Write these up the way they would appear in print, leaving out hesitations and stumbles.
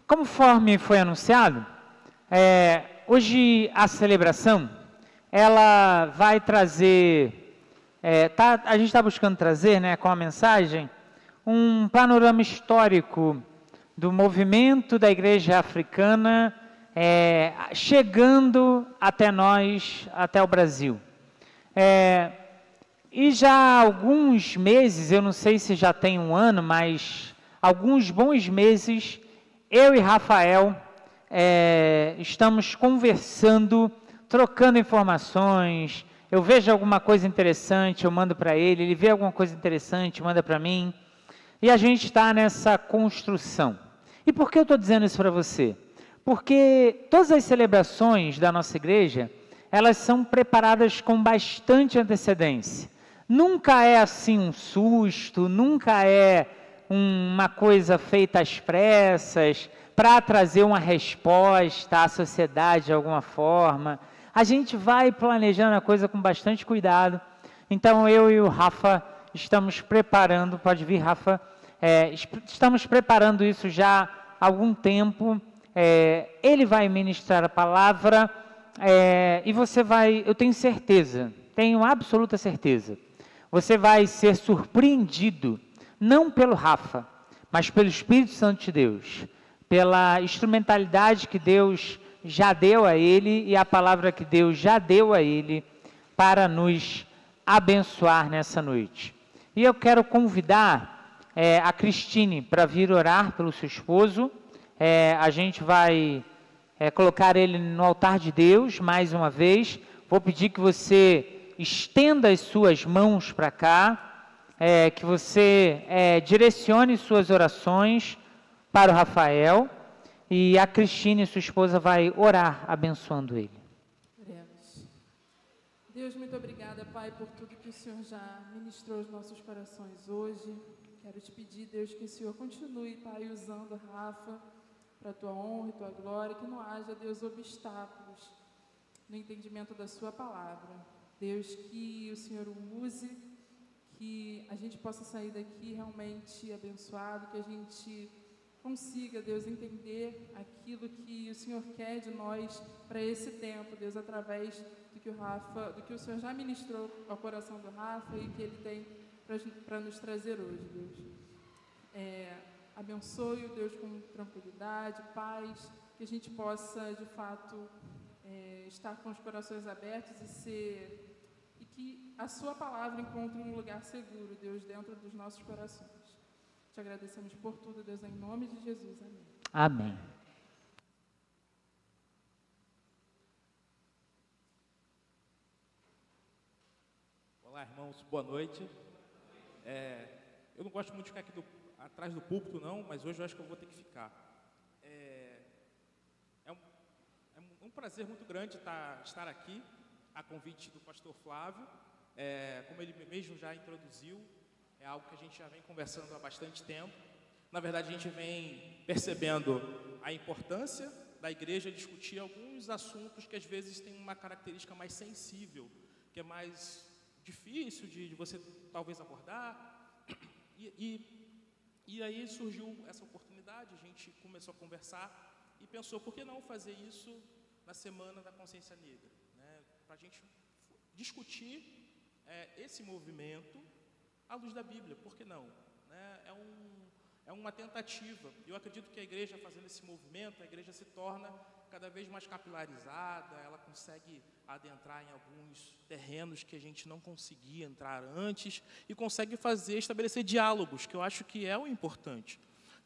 Conforme foi anunciado, hoje a celebração, ela vai trazer, a gente está buscando trazer, né, com a mensagem, um panorama histórico do movimento da Igreja Africana chegando até nós, até o Brasil. E já há alguns meses, eu não sei se já tem um ano, mas alguns bons meses, eu e Rafael estamos conversando, trocando informações. Eu vejo alguma coisa interessante, eu mando para ele, ele vê alguma coisa interessante, manda para mim. E a gente está nessa construção. E por que eu estou dizendo isso para você? Porque todas as celebrações da nossa igreja, elas são preparadas com bastante antecedência. Nunca é assim um susto, nunca é uma coisa feita às pressas, para trazer uma resposta à sociedade de alguma forma. A gente vai planejando a coisa com bastante cuidado. Então, eu e o Rafa estamos preparando, pode vir, Rafa, estamos preparando isso já há algum tempo. Ele vai ministrar a palavra e você vai, eu tenho certeza, tenho absoluta certeza, você vai ser surpreendido, não pelo Rafa, mas pelo Espírito Santo de Deus, pela instrumentalidade que Deus já deu a ele e a palavra que Deus já deu a ele para nos abençoar nessa noite. E eu quero convidar a Cristine para vir orar pelo seu esposo. A gente vai colocar ele no altar de Deus mais uma vez. Vou pedir que você estenda as suas mãos para cá, que você direcione suas orações para o Rafael, e a Cristine, sua esposa, vai orar abençoando ele. Oremos. Deus, muito obrigada, Pai, por tudo que o Senhor já ministrou aos nossos corações hoje. Quero te pedir, Deus, que o Senhor continue, Pai, usando a Rafa para a tua honra e tua glória, que não haja, Deus, obstáculos no entendimento da sua palavra. Deus, que o Senhor o use, que a gente possa sair daqui realmente abençoado, que a gente consiga, Deus, entender aquilo que o Senhor quer de nós para esse tempo, Deus, através do que o Senhor já ministrou ao coração do Rafa e que ele tem para nos trazer hoje, Deus. Abençoe-o, Deus, com tranquilidade, paz, que a gente possa, de fato, estar com os corações abertos e que a sua palavra encontre um lugar seguro, Deus, dentro dos nossos corações. Te agradecemos por tudo, Deus, em nome de Jesus. Amém. Amém. Olá, irmãos, boa noite. Eu não gosto muito de ficar aqui atrás do púlpito, não, mas hoje eu acho que eu vou ter que ficar. É um prazer muito grande estar aqui, a convite do pastor Flávio. Como ele mesmo já introduziu, é algo que a gente já vem conversando há bastante tempo. Na verdade, a gente vem percebendo a importância da igreja discutir alguns assuntos que às vezes têm uma característica mais sensível, que é mais difícil de você talvez abordar. E aí surgiu essa oportunidade, a gente começou a conversar e pensou, por que não fazer isso na Semana da Consciência Negra, né? Para a gente discutir esse movimento à luz da Bíblia, por que não? Né? É uma tentativa. Eu acredito que a igreja, fazendo esse movimento, a igreja se torna cada vez mais capilarizada, ela consegue adentrar em alguns terrenos que a gente não conseguia entrar antes e consegue estabelecer diálogos, que eu acho que é o importante.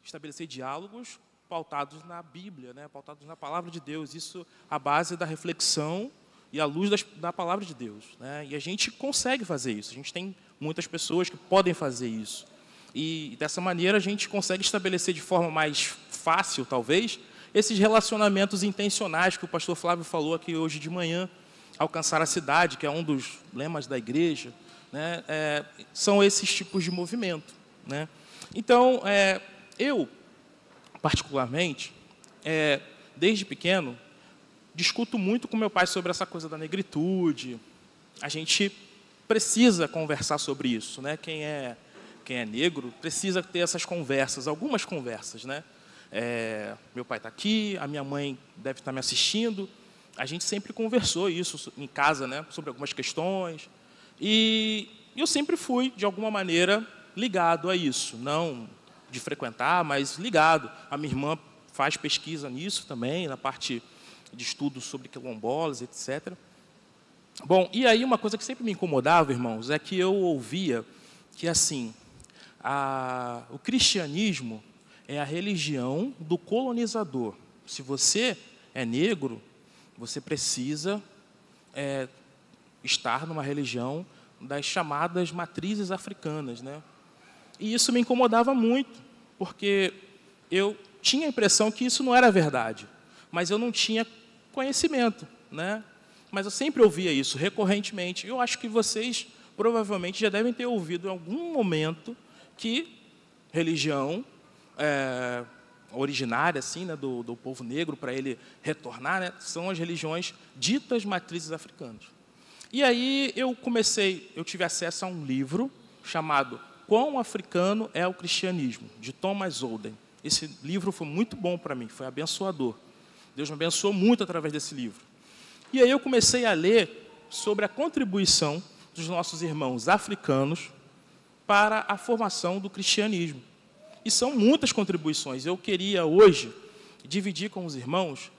Estabelecer diálogos pautados na Bíblia, né? Pautados na Palavra de Deus, isso à base da reflexão e à luz da Palavra de Deus, né? E a gente consegue fazer isso, a gente tem muitas pessoas que podem fazer isso. E dessa maneira a gente consegue estabelecer de forma mais fácil, talvez, esses relacionamentos intencionais que o pastor Flávio falou aqui hoje de manhã, alcançar a cidade, que é um dos lemas da igreja, né? São esses tipos de movimento, né? Então, eu, particularmente, desde pequeno, discuto muito com meu pai sobre essa coisa da negritude. A gente precisa conversar sobre isso, né? Quem é negro precisa ter essas conversas, algumas conversas, né? Meu pai está aqui, a minha mãe deve estar me assistindo. A gente sempre conversou isso em casa, né, sobre algumas questões. E eu sempre fui, de alguma maneira, ligado a isso. Não de frequentar, mas ligado. A minha irmã faz pesquisa nisso também, na parte de estudos sobre quilombolas, etc. Bom, e aí uma coisa que sempre me incomodava, irmãos, é que eu ouvia que, assim, o cristianismo é a religião do colonizador. Se você é negro, você precisa estar numa religião das chamadas matrizes africanas, né? E isso me incomodava muito, porque eu tinha a impressão que isso não era verdade, mas eu não tinha conhecimento, né? Mas eu sempre ouvia isso recorrentemente. Eu acho que vocês provavelmente já devem ter ouvido em algum momento que religião originária, assim, né, do povo negro, para ele retornar, né, são as religiões ditas matrizes africanas. E aí eu tive acesso a um livro chamado Quão Africano é o Cristianismo, de Thomas Olden. Esse livro foi muito bom para mim, foi abençoador. Deus me abençoou muito através desse livro. E aí eu comecei a ler sobre a contribuição dos nossos irmãos africanos para a formação do cristianismo. E são muitas contribuições. Eu queria hoje dividir com os irmãos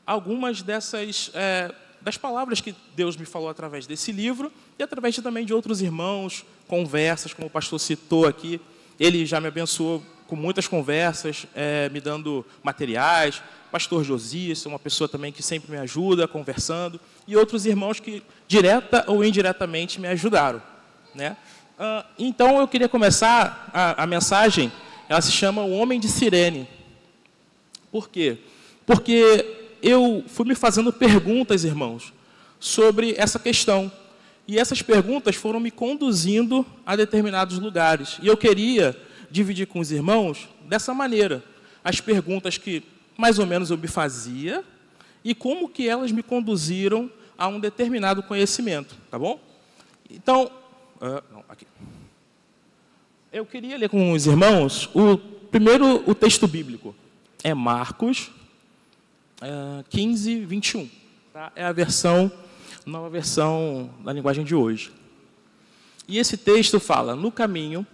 algumas das palavras que Deus me falou através desse livro e através também de outros irmãos, conversas, como o pastor citou aqui. Ele já me abençoou com muitas conversas, me dando materiais. Pastor Josias, uma pessoa também que sempre me ajuda, conversando. E outros irmãos que, direta ou indiretamente, me ajudaram, né? Então, eu queria começar a mensagem, ela se chama O Homem de Cirene. Por quê? Porque eu fui me fazendo perguntas, irmãos, sobre essa questão. E essas perguntas foram me conduzindo a determinados lugares. E eu queria dividir com os irmãos dessa maneira as perguntas que mais ou menos eu me fazia e como que elas me conduziram a um determinado conhecimento, tá bom? Então, aqui. Eu queria ler com os irmãos primeiro o texto bíblico. É Marcos 15, 21. Tá? É a nova versão da linguagem de hoje. E esse texto fala: no caminho,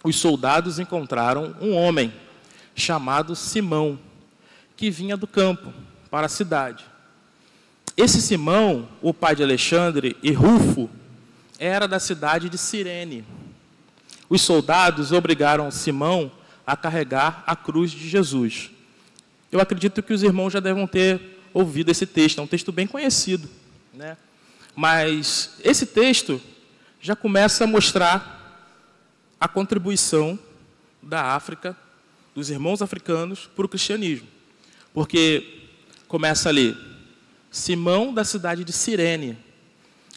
os soldados encontraram um homem chamado Simão, que vinha do campo para a cidade. Esse Simão, o pai de Alexandre e Rufo, era da cidade de Cirene. Os soldados obrigaram Simão a carregar a cruz de Jesus. Eu acredito que os irmãos já devem ter ouvido esse texto, é um texto bem conhecido, né? Mas esse texto já começa a mostrar a contribuição da África, dos irmãos africanos, para o cristianismo. Porque começa ali, Simão da cidade de Cirene.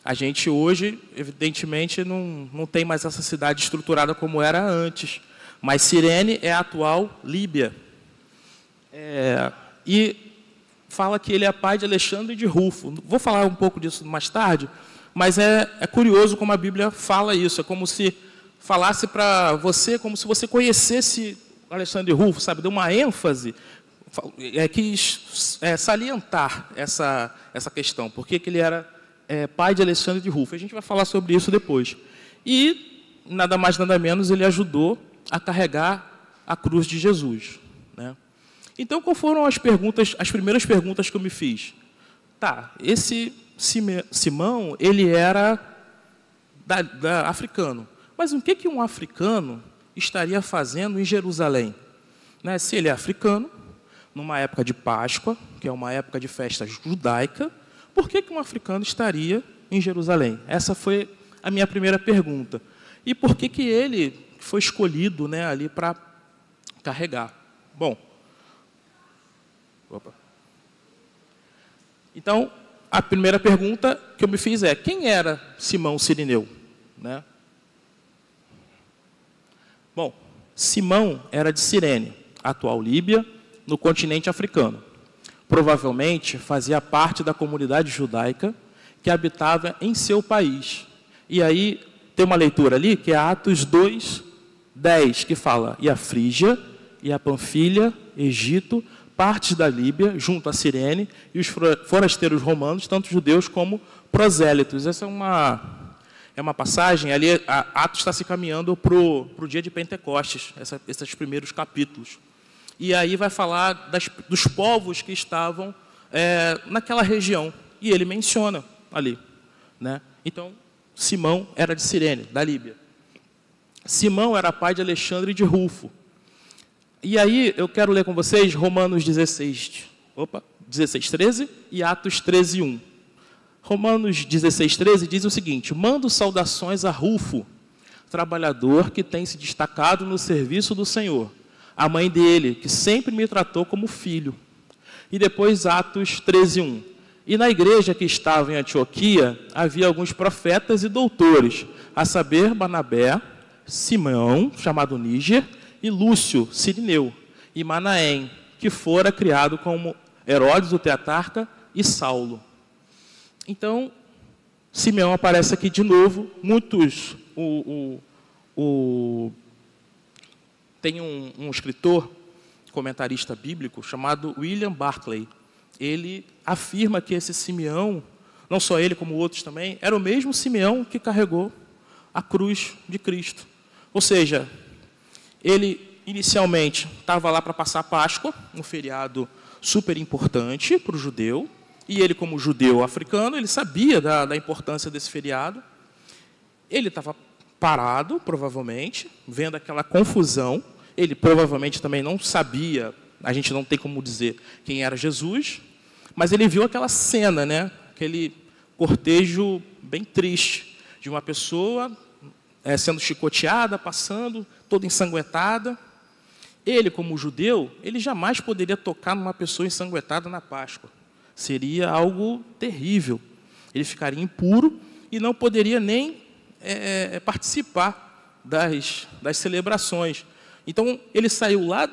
A gente hoje, evidentemente, não tem mais essa cidade estruturada como era antes. Mas Cirene é a atual Líbia. E fala que ele é pai de Alexandre e de Rufo. Vou falar um pouco disso mais tarde, mas é curioso como a Bíblia fala isso. É como se falasse para você, como se você conhecesse Alexandre e Rufo, sabe? Deu uma ênfase, quis salientar essa questão. Por que ele era pai de Alexandre e de Rufo? A gente vai falar sobre isso depois. E, nada mais, nada menos, ele ajudou a carregar a cruz de Jesus, né? Então, quais foram as primeiras perguntas que eu me fiz? Tá, esse Simão, ele era africano. Mas o que um africano estaria fazendo em Jerusalém? Né? Se ele é africano, numa época de Páscoa, que é uma época de festa judaica, por que um africano estaria em Jerusalém? Essa foi a minha primeira pergunta. E por que ele foi escolhido, né, ali para carregar? Bom, então, a primeira pergunta que eu me fiz é: quem era Simão Cireneu? Né? Bom, Simão era de Cirene, atual Líbia, no continente africano. Provavelmente fazia parte da comunidade judaica que habitava em seu país. E aí tem uma leitura ali, que é Atos 2, 10, que fala: e a Frígia, e a Panfilha, Egito, partes da Líbia, junto a Cirene, e os forasteiros romanos, tanto judeus como prosélitos. Essa é uma passagem, ali Atos está se caminhando para o dia de Pentecostes, esses primeiros capítulos. E aí vai falar dos povos que estavam naquela região. E ele menciona ali, né? Então, Simão era de Cirene, da Líbia. Simão era pai de Alexandre e de Rufo. E aí eu quero ler com vocês Romanos 16:13 e Atos 13:1. Romanos 16:13 diz o seguinte: mando saudações a Rufo, trabalhador que tem se destacado no serviço do Senhor, a mãe dele, que sempre me tratou como filho. E depois Atos 13:1. E na igreja que estava em Antioquia, havia alguns profetas e doutores, a saber, Barnabé, Simão, chamado Níger, e Lúcio, Cirineu, e Manaém, que fora criado como Herodes o tetrarca, e Saulo. Então, Simeão aparece aqui de novo. Muitos... Tem um escritor, comentarista bíblico, chamado William Barclay. Ele afirma que esse Simeão, não só ele como outros também, era o mesmo Simeão que carregou a cruz de Cristo. Ou seja, ele inicialmente estava lá para passar a Páscoa, um feriado super importante para o judeu, e ele, como judeu africano, ele sabia da importância desse feriado. Ele estava parado, provavelmente, vendo aquela confusão. Ele provavelmente também não sabia, a gente não tem como dizer quem era Jesus, mas ele viu aquela cena, né? Aquele cortejo bem triste de uma pessoa sendo chicoteada, passando, toda ensanguentada. Ele, como judeu, ele jamais poderia tocar numa pessoa ensanguentada na Páscoa. Seria algo terrível. Ele ficaria impuro e não poderia nem participar das celebrações. Então, ele saiu lá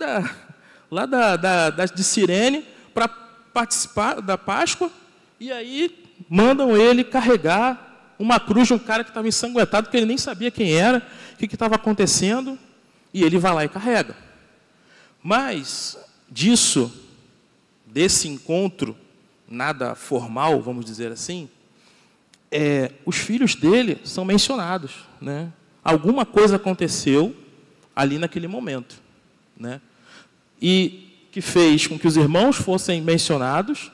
de Cirene para participar da Páscoa, e aí mandam ele carregar uma cruz de um cara que estava ensanguentado, que ele nem sabia quem era, o que estava acontecendo, e ele vai lá e carrega. Mas, desse encontro, nada formal, vamos dizer assim, os filhos dele são mencionados, né? Alguma coisa aconteceu ali naquele momento, né? E que fez com que os irmãos fossem mencionados,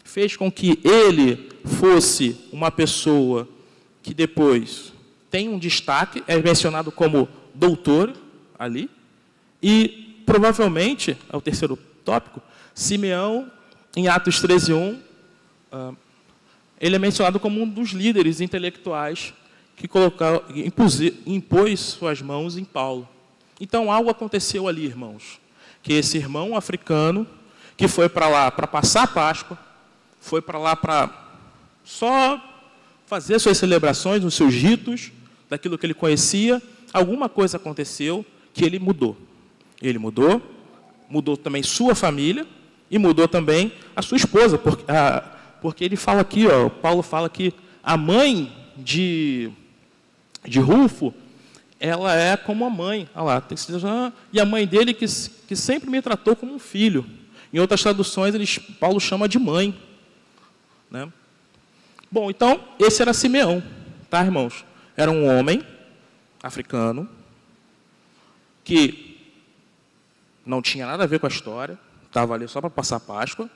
fez com que ele fosse uma pessoa que depois tem um destaque, é mencionado como doutor ali, e provavelmente, é o terceiro tópico, Simeão, em Atos 13:1, ele é mencionado como um dos líderes intelectuais que impôs suas mãos em Paulo. Então, algo aconteceu ali, irmãos, que esse irmão africano, que foi para lá para passar a Páscoa, foi para lá para só fazer suas celebrações, os seus ritos, daquilo que ele conhecia, alguma coisa aconteceu que ele mudou. Ele mudou também sua família e mudou também a sua esposa, porque ele fala aqui, Paulo fala que a mãe de Rufo, ela é como a mãe. Olha lá, e a mãe dele que sempre me tratou como um filho. Em outras traduções, Paulo chama de mãe, né? Bom, então, esse era Simeão, tá, irmãos? Era um homem africano que não tinha nada a ver com a história, estava ali só para passar a Páscoa,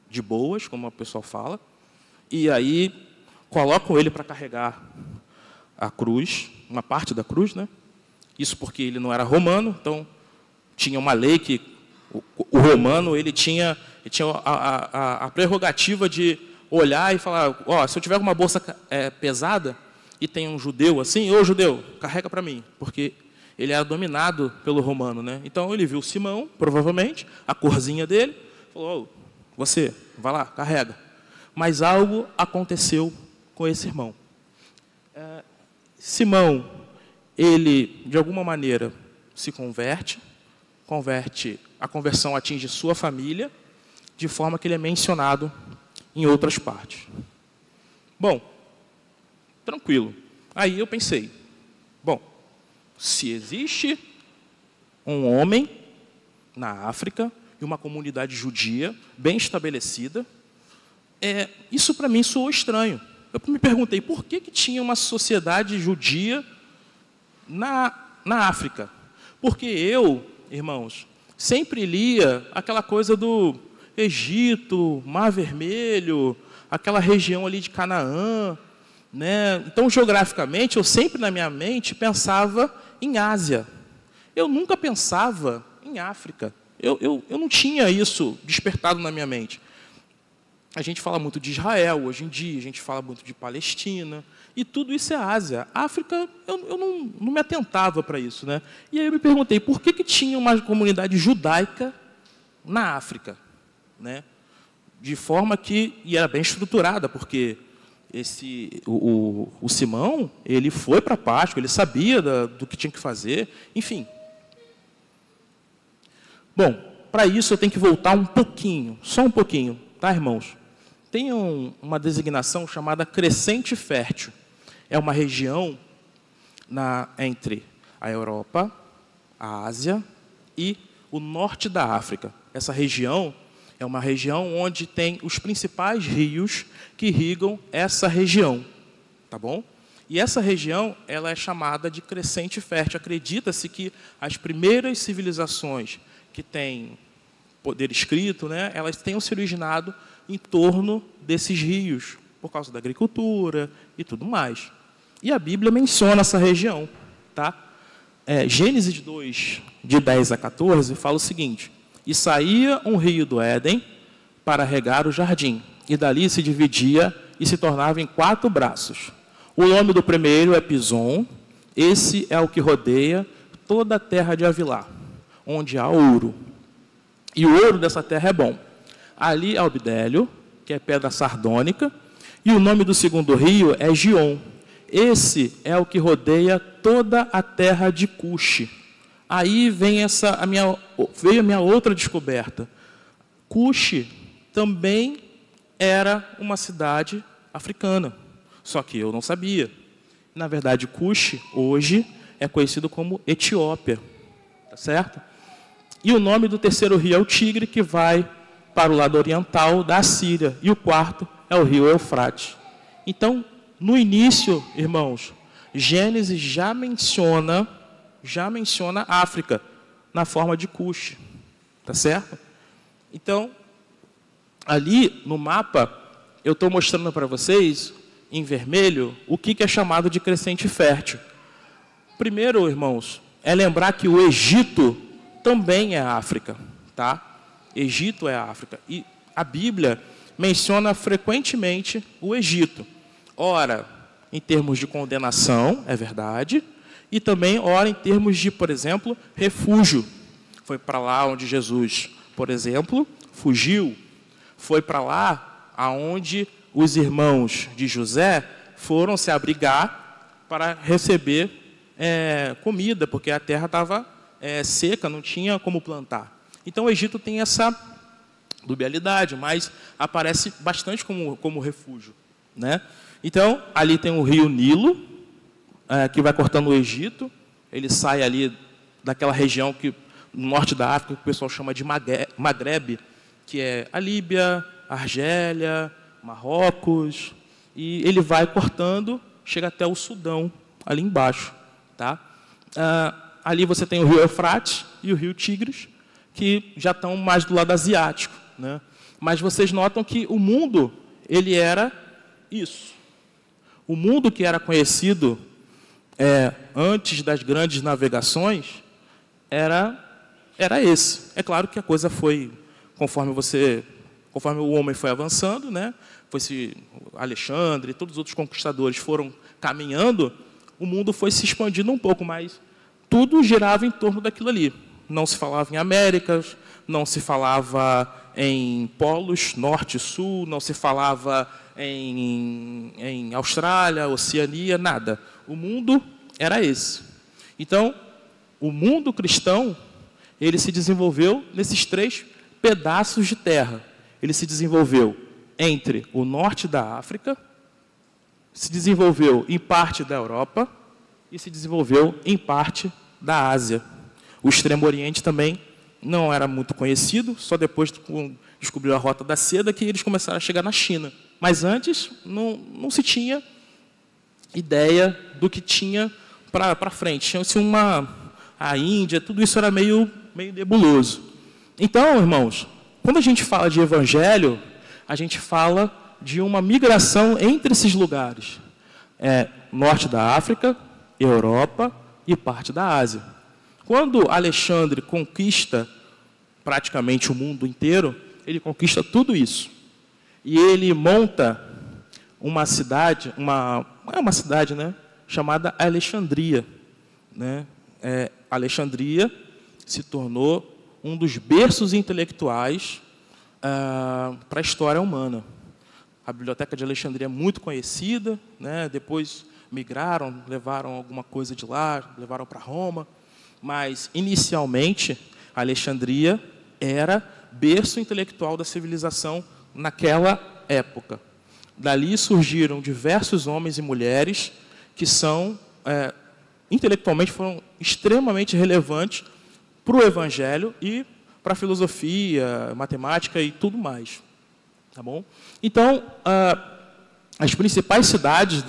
de boas, como o pessoal fala, e aí colocam ele para carregar a cruz, uma parte da cruz, né? Isso porque ele não era romano, então tinha uma lei que o romano ele tinha a prerrogativa de olhar e falar, se eu tiver uma bolsa pesada e tem um judeu assim, ô judeu, carrega para mim, porque ele era dominado pelo romano, né? Então ele viu Simão, provavelmente, a corzinha dele, falou, você, vai lá, carrega. Mas algo aconteceu com esse irmão. Simão, ele, de alguma maneira, se converte, a conversão atinge sua família, de forma que ele é mencionado em outras partes. Bom, tranquilo. Aí eu pensei, se existe um homem na África e uma comunidade judia bem estabelecida. Isso para mim soou estranho. Eu me perguntei por que tinha uma sociedade judia na África. Porque eu, irmãos, sempre lia aquela coisa do Egito, Mar Vermelho, aquela região ali de Canaã, né? Então, geograficamente, eu sempre na minha mente pensava em Ásia. Eu nunca pensava em África. Eu não tinha isso despertado na minha mente. A gente fala muito de Israel hoje em dia, a gente fala muito de Palestina, e tudo isso é Ásia. África, eu não me atentava para isso, né? E aí eu me perguntei, por que tinha uma comunidade judaica na África, né? De forma que, e era bem estruturada, porque o Simão, ele foi para Páscoa, ele sabia do que tinha que fazer, enfim. Bom, para isso eu tenho que voltar um pouquinho, só um pouquinho, tá, irmãos? Tem uma designação chamada crescente fértil. É uma região entre a Europa, a Ásia e o norte da África. Essa região é uma região onde tem os principais rios que irrigam essa região, tá bom? E essa região, ela é chamada de crescente fértil. Acredita-se que as primeiras civilizações que têm poder escrito, né, elas tenham se originado em torno desses rios, por causa da agricultura e tudo mais. E a Bíblia menciona essa região, tá? Gênesis 2, de 10 a 14, fala o seguinte: e saía um rio do Éden para regar o jardim, e dali se dividia e se tornava em 4 braços. O nome do primeiro é Pison, esse é o que rodeia toda a terra de Havilá, onde há ouro. E o ouro dessa terra é bom. Ali há o bidélio, que é pedra sardônica, e o nome do segundo rio é Gion. Esse é o que rodeia toda a terra de Cuxi. Aí veio a minha outra descoberta. Cuxi também era uma cidade africana, só que eu não sabia. Na verdade, Cuxi hoje é conhecido como Etiópia, tá certo? E o nome do terceiro rio é o Tigre, que vai para o lado oriental da Síria. E o quarto é o rio Eufrates. Então, no início, irmãos, Gênesis já menciona África na forma de Cuxi, tá certo? Então, ali no mapa, eu estou mostrando para vocês, em vermelho, o que é chamado de crescente fértil. Primeiro, irmãos, é lembrar que o Egito também é África, tá? Egito é África. E a Bíblia menciona frequentemente o Egito. Ora, em termos de condenação, é verdade, e também ora em termos de, por exemplo, refúgio. Foi para lá onde Jesus, por exemplo, fugiu. Foi para lá aonde os irmãos de José foram se abrigar para receber comida, porque a terra estava seca, não tinha como plantar. Então, o Egito tem essa dualidade, mas aparece bastante como refúgio, né? Então, ali tem o rio Nilo, que vai cortando o Egito. Ele sai ali daquela região no norte da África, que o pessoal chama de Magrebe, que é a Líbia, Argélia, Marrocos, e ele vai cortando, chega até o Sudão, ali embaixo, tá? Ali você tem o rio Eufrates e o rio Tigres, que já estão mais do lado asiático, né? Mas vocês notam que o mundo, ele era isso. O mundo que era conhecido antes das grandes navegações era esse. É claro que a coisa foi, conforme o homem foi avançando, né? Alexandre e todos os outros conquistadores foram caminhando, o mundo foi se expandindo um pouco, mas tudo girava em torno daquilo ali. Não se falava em Américas, não se falava em polos, norte e sul, não se falava em Austrália, Oceania, nada. O mundo era esse. Então, o mundo cristão, ele se desenvolveu nesses 3 pedaços de terra. Ele se desenvolveu entre o norte da África, se desenvolveu em parte da Europa e se desenvolveu em parte da Ásia. O Extremo Oriente também não era muito conhecido, só depois que descobriu a Rota da Seda que eles começaram a chegar na China. Mas antes não se tinha ideia do que tinha para frente. Tinha-se a Índia, tudo isso era meio nebuloso. Então, irmãos, quando a gente fala de evangelho, a gente fala de uma migração entre esses lugares. Norte da África, Europa e parte da Ásia. Quando Alexandre conquista praticamente o mundo inteiro, ele conquista tudo isso. E ele monta uma cidade, uma cidade, né, chamada Alexandria. Né? Alexandria se tornou um dos berços intelectuais para a história humana. A Biblioteca de Alexandria é muito conhecida, né? Depois migraram, levaram alguma coisa de lá, levaram para Roma, mas, inicialmente, Alexandria era berço intelectual da civilização naquela época. Dali surgiram diversos homens e mulheres que intelectualmente foram extremamente relevantes para o Evangelho e para a filosofia, matemática e tudo mais. Tá bom? Então, as principais cidades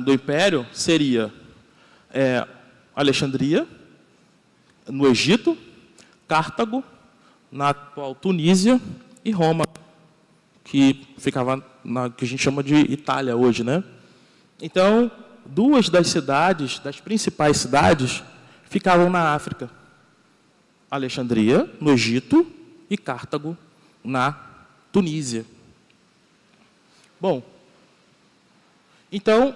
do Império seriam Alexandria, no Egito, Cartago, na atual Tunísia, e Roma, que ficava que a gente chama de Itália hoje, né? Então, duas das principais cidades, ficavam na África. Alexandria, no Egito, e Cartago, na Tunísia. Bom, então,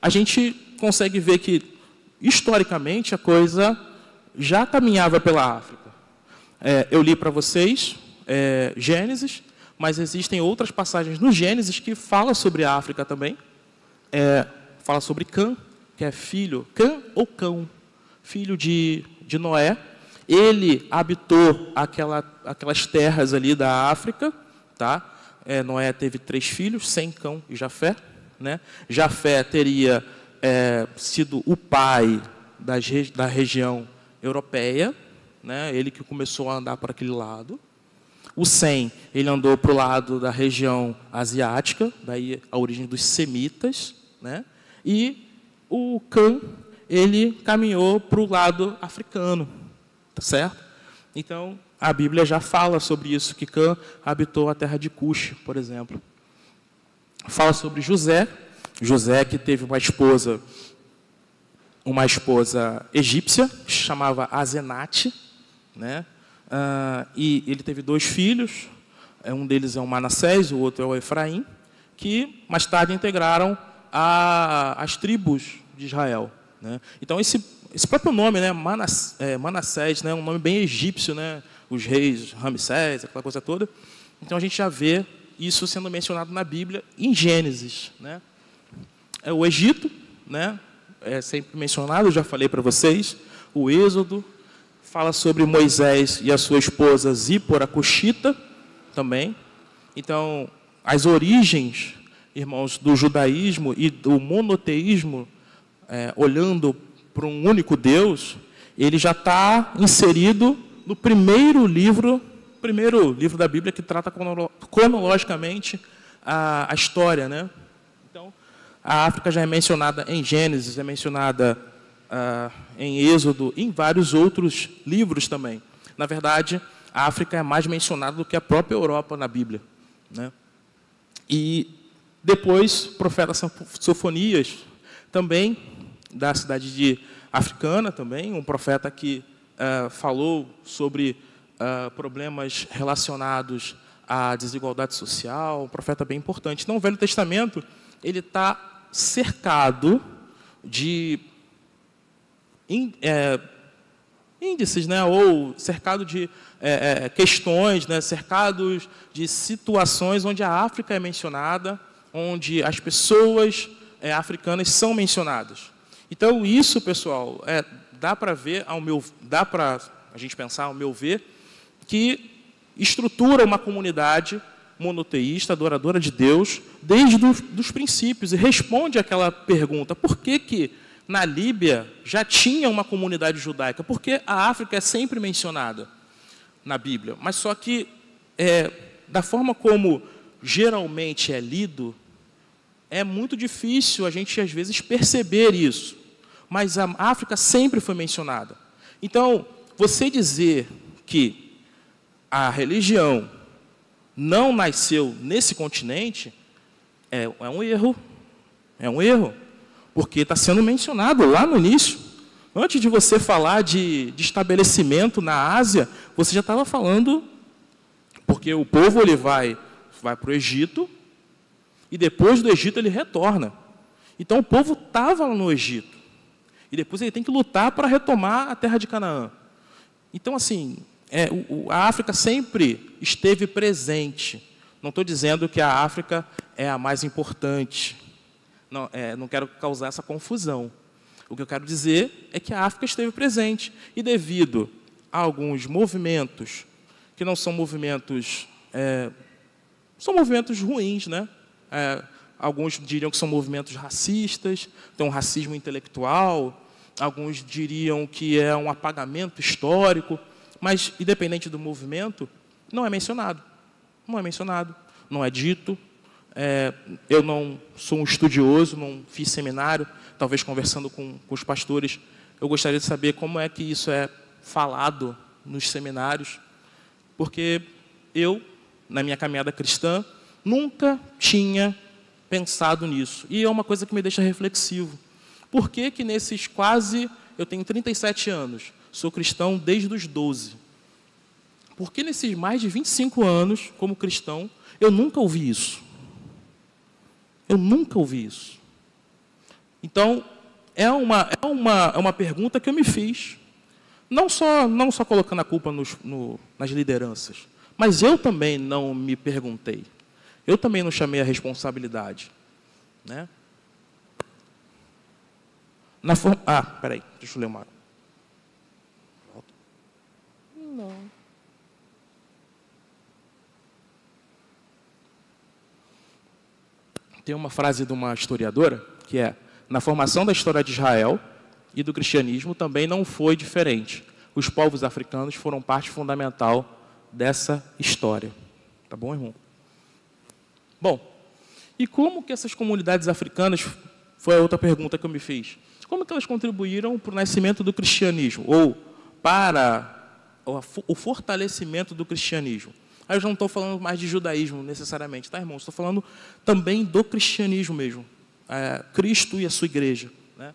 a gente consegue ver que, historicamente, a coisa já caminhava pela África. Eu li para vocês Gênesis, mas existem outras passagens no Gênesis que falam sobre a África também. Fala sobre Cã, que é filho, Cã ou Cão, filho de Noé. Ele habitou aquelas terras ali da África. Tá? Noé teve 3 filhos, Sem, Cão e Jafé. Né? Jafé teria sido o pai da região europeia, né? Ele que começou a andar por aquele lado. O Sem, ele andou para o lado da região asiática, daí a origem dos semitas, né? E o Cã, ele caminhou para o lado africano, tá certo? Então, a Bíblia já fala sobre isso, que Cã habitou a terra de Cush, por exemplo. Fala sobre José que teve uma esposa egípcia, que se chamava Azenate, né? E ele teve 2 filhos, um deles é o Manassés, o outro é o Efraim, que mais tarde integraram as tribos de Israel. Né? Então, esse próprio nome, né, Manassés, né, é um nome bem egípcio, né? Os reis, Ramsés, aquela coisa toda. Então, a gente já vê isso sendo mencionado na Bíblia, em Gênesis. Né? O Egito, né, é sempre mencionado, eu já falei para vocês. O Êxodo fala sobre Moisés e a sua esposa Zípora Cuxita também. Então, as origens, irmãos, do judaísmo e do monoteísmo, olhando para um único Deus, ele já está inserido no primeiro livro da Bíblia que trata cronologicamente a história, né? Então, a África já é mencionada em Gênesis, é mencionada em Êxodo, e em vários outros livros também. Na verdade, a África é mais mencionada do que a própria Europa na Bíblia, né? E depois, o profeta Sofonias, também da cidade de africana, também um profeta que falou sobre problemas relacionados à desigualdade social, um profeta bem importante. Então, o Velho Testamento ele está cercado de índices, né, ou cercado de questões, né, cercados de situações onde a África é mencionada, onde as pessoas africanas são mencionadas. Então, isso, pessoal, dá para a gente pensar, ao meu ver, que estrutura uma comunidade monoteísta, adoradora de Deus, desde os princípios, e responde àquela pergunta: por que na Líbia já tinha uma comunidade judaica? Porque a África é sempre mencionada. na Bíblia. Mas só que, da forma como geralmente é lido, é muito difícil a gente, às vezes, perceber isso. Mas a África sempre foi mencionada. Então, você dizer que a religião não nasceu nesse continente é um erro. É um erro. Porque está sendo mencionado lá no início. Antes de você falar de estabelecimento na Ásia, você já estava falando, porque o povo ele vai para o Egito, e depois do Egito ele retorna. Então o povo estava no Egito. E depois ele tem que lutar para retomar a terra de Canaã. Então, assim, a África sempre esteve presente. Não estou dizendo que a África é a mais importante. Não quero causar essa confusão. O que eu quero dizer é que a África esteve presente. E devido a alguns movimentos, que não são movimentos... são movimentos ruins, né? Alguns diriam que são movimentos racistas, tem um racismo intelectual, alguns diriam que é um apagamento histórico, mas, independente do movimento, não é mencionado. Não é mencionado, não é dito. Eu não sou um estudioso, não fiz seminário, talvez conversando com os pastores, eu gostaria de saber como é que isso é falado nos seminários, porque eu, na minha caminhada cristã, nunca tinha pensado nisso. E é uma coisa que me deixa reflexivo. Por que que nesses eu tenho 37 anos, sou cristão desde os 12. Por que nesses mais de 25 anos, como cristão, eu nunca ouvi isso? Eu nunca ouvi isso. Então, é uma pergunta que eu me fiz. Não só colocando a culpa nas lideranças, mas eu também não me perguntei. Eu também não chamei a responsabilidade. Né? Peraí, deixa eu ler uma. Não. Tem uma frase de uma historiadora que é: na formação da história de Israel e do cristianismo também não foi diferente. Os povos africanos foram parte fundamental dessa história. Tá bom, irmão? Bom, e como que essas comunidades africanas, foi a outra pergunta que eu me fiz, como que elas contribuíram para o nascimento do cristianismo, ou para o fortalecimento do cristianismo? Aí eu já não estou falando mais de judaísmo, necessariamente, tá, irmão? Estou falando também do cristianismo mesmo. Cristo e a sua igreja. Né?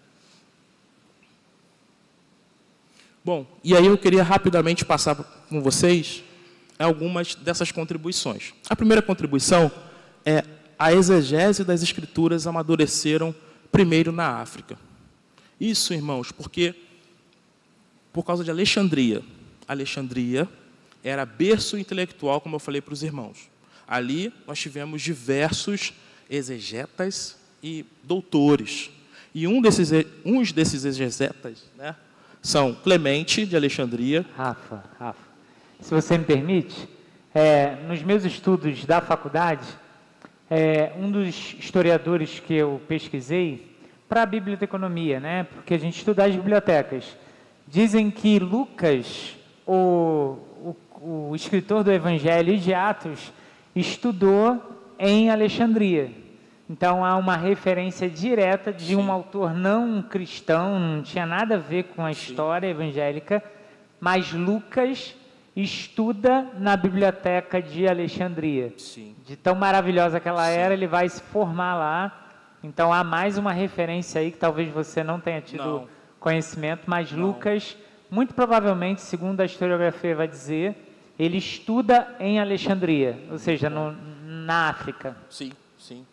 Bom, e aí eu queria rapidamente passar com vocês algumas dessas contribuições. A primeira contribuição é a exegese das escrituras amadureceram primeiro na África. Isso, irmãos, porque por causa de Alexandria. Alexandria era berço intelectual, como eu falei para os irmãos. Ali nós tivemos diversos exegetas e doutores. E uns desses exegetas, né, são Clemente, de Alexandria. Rafa, se você me permite, nos meus estudos da faculdade, um dos historiadores que eu pesquisei para a biblioteconomia, né, porque a gente estuda as bibliotecas, dizem que Lucas, o escritor do Evangelho e de Atos, estudou em Alexandria. Então, há uma referência direta de um autor não cristão, não tinha nada a ver com a história evangélica, mas Lucas estuda na biblioteca de Alexandria. Sim. De tão maravilhosa que ela era, ele vai se formar lá. Então, há mais uma referência aí que talvez você não tenha tido conhecimento, mas Lucas, muito provavelmente, segundo a historiografia vai dizer, ele estuda em Alexandria, ou seja, na África. Sim, sim.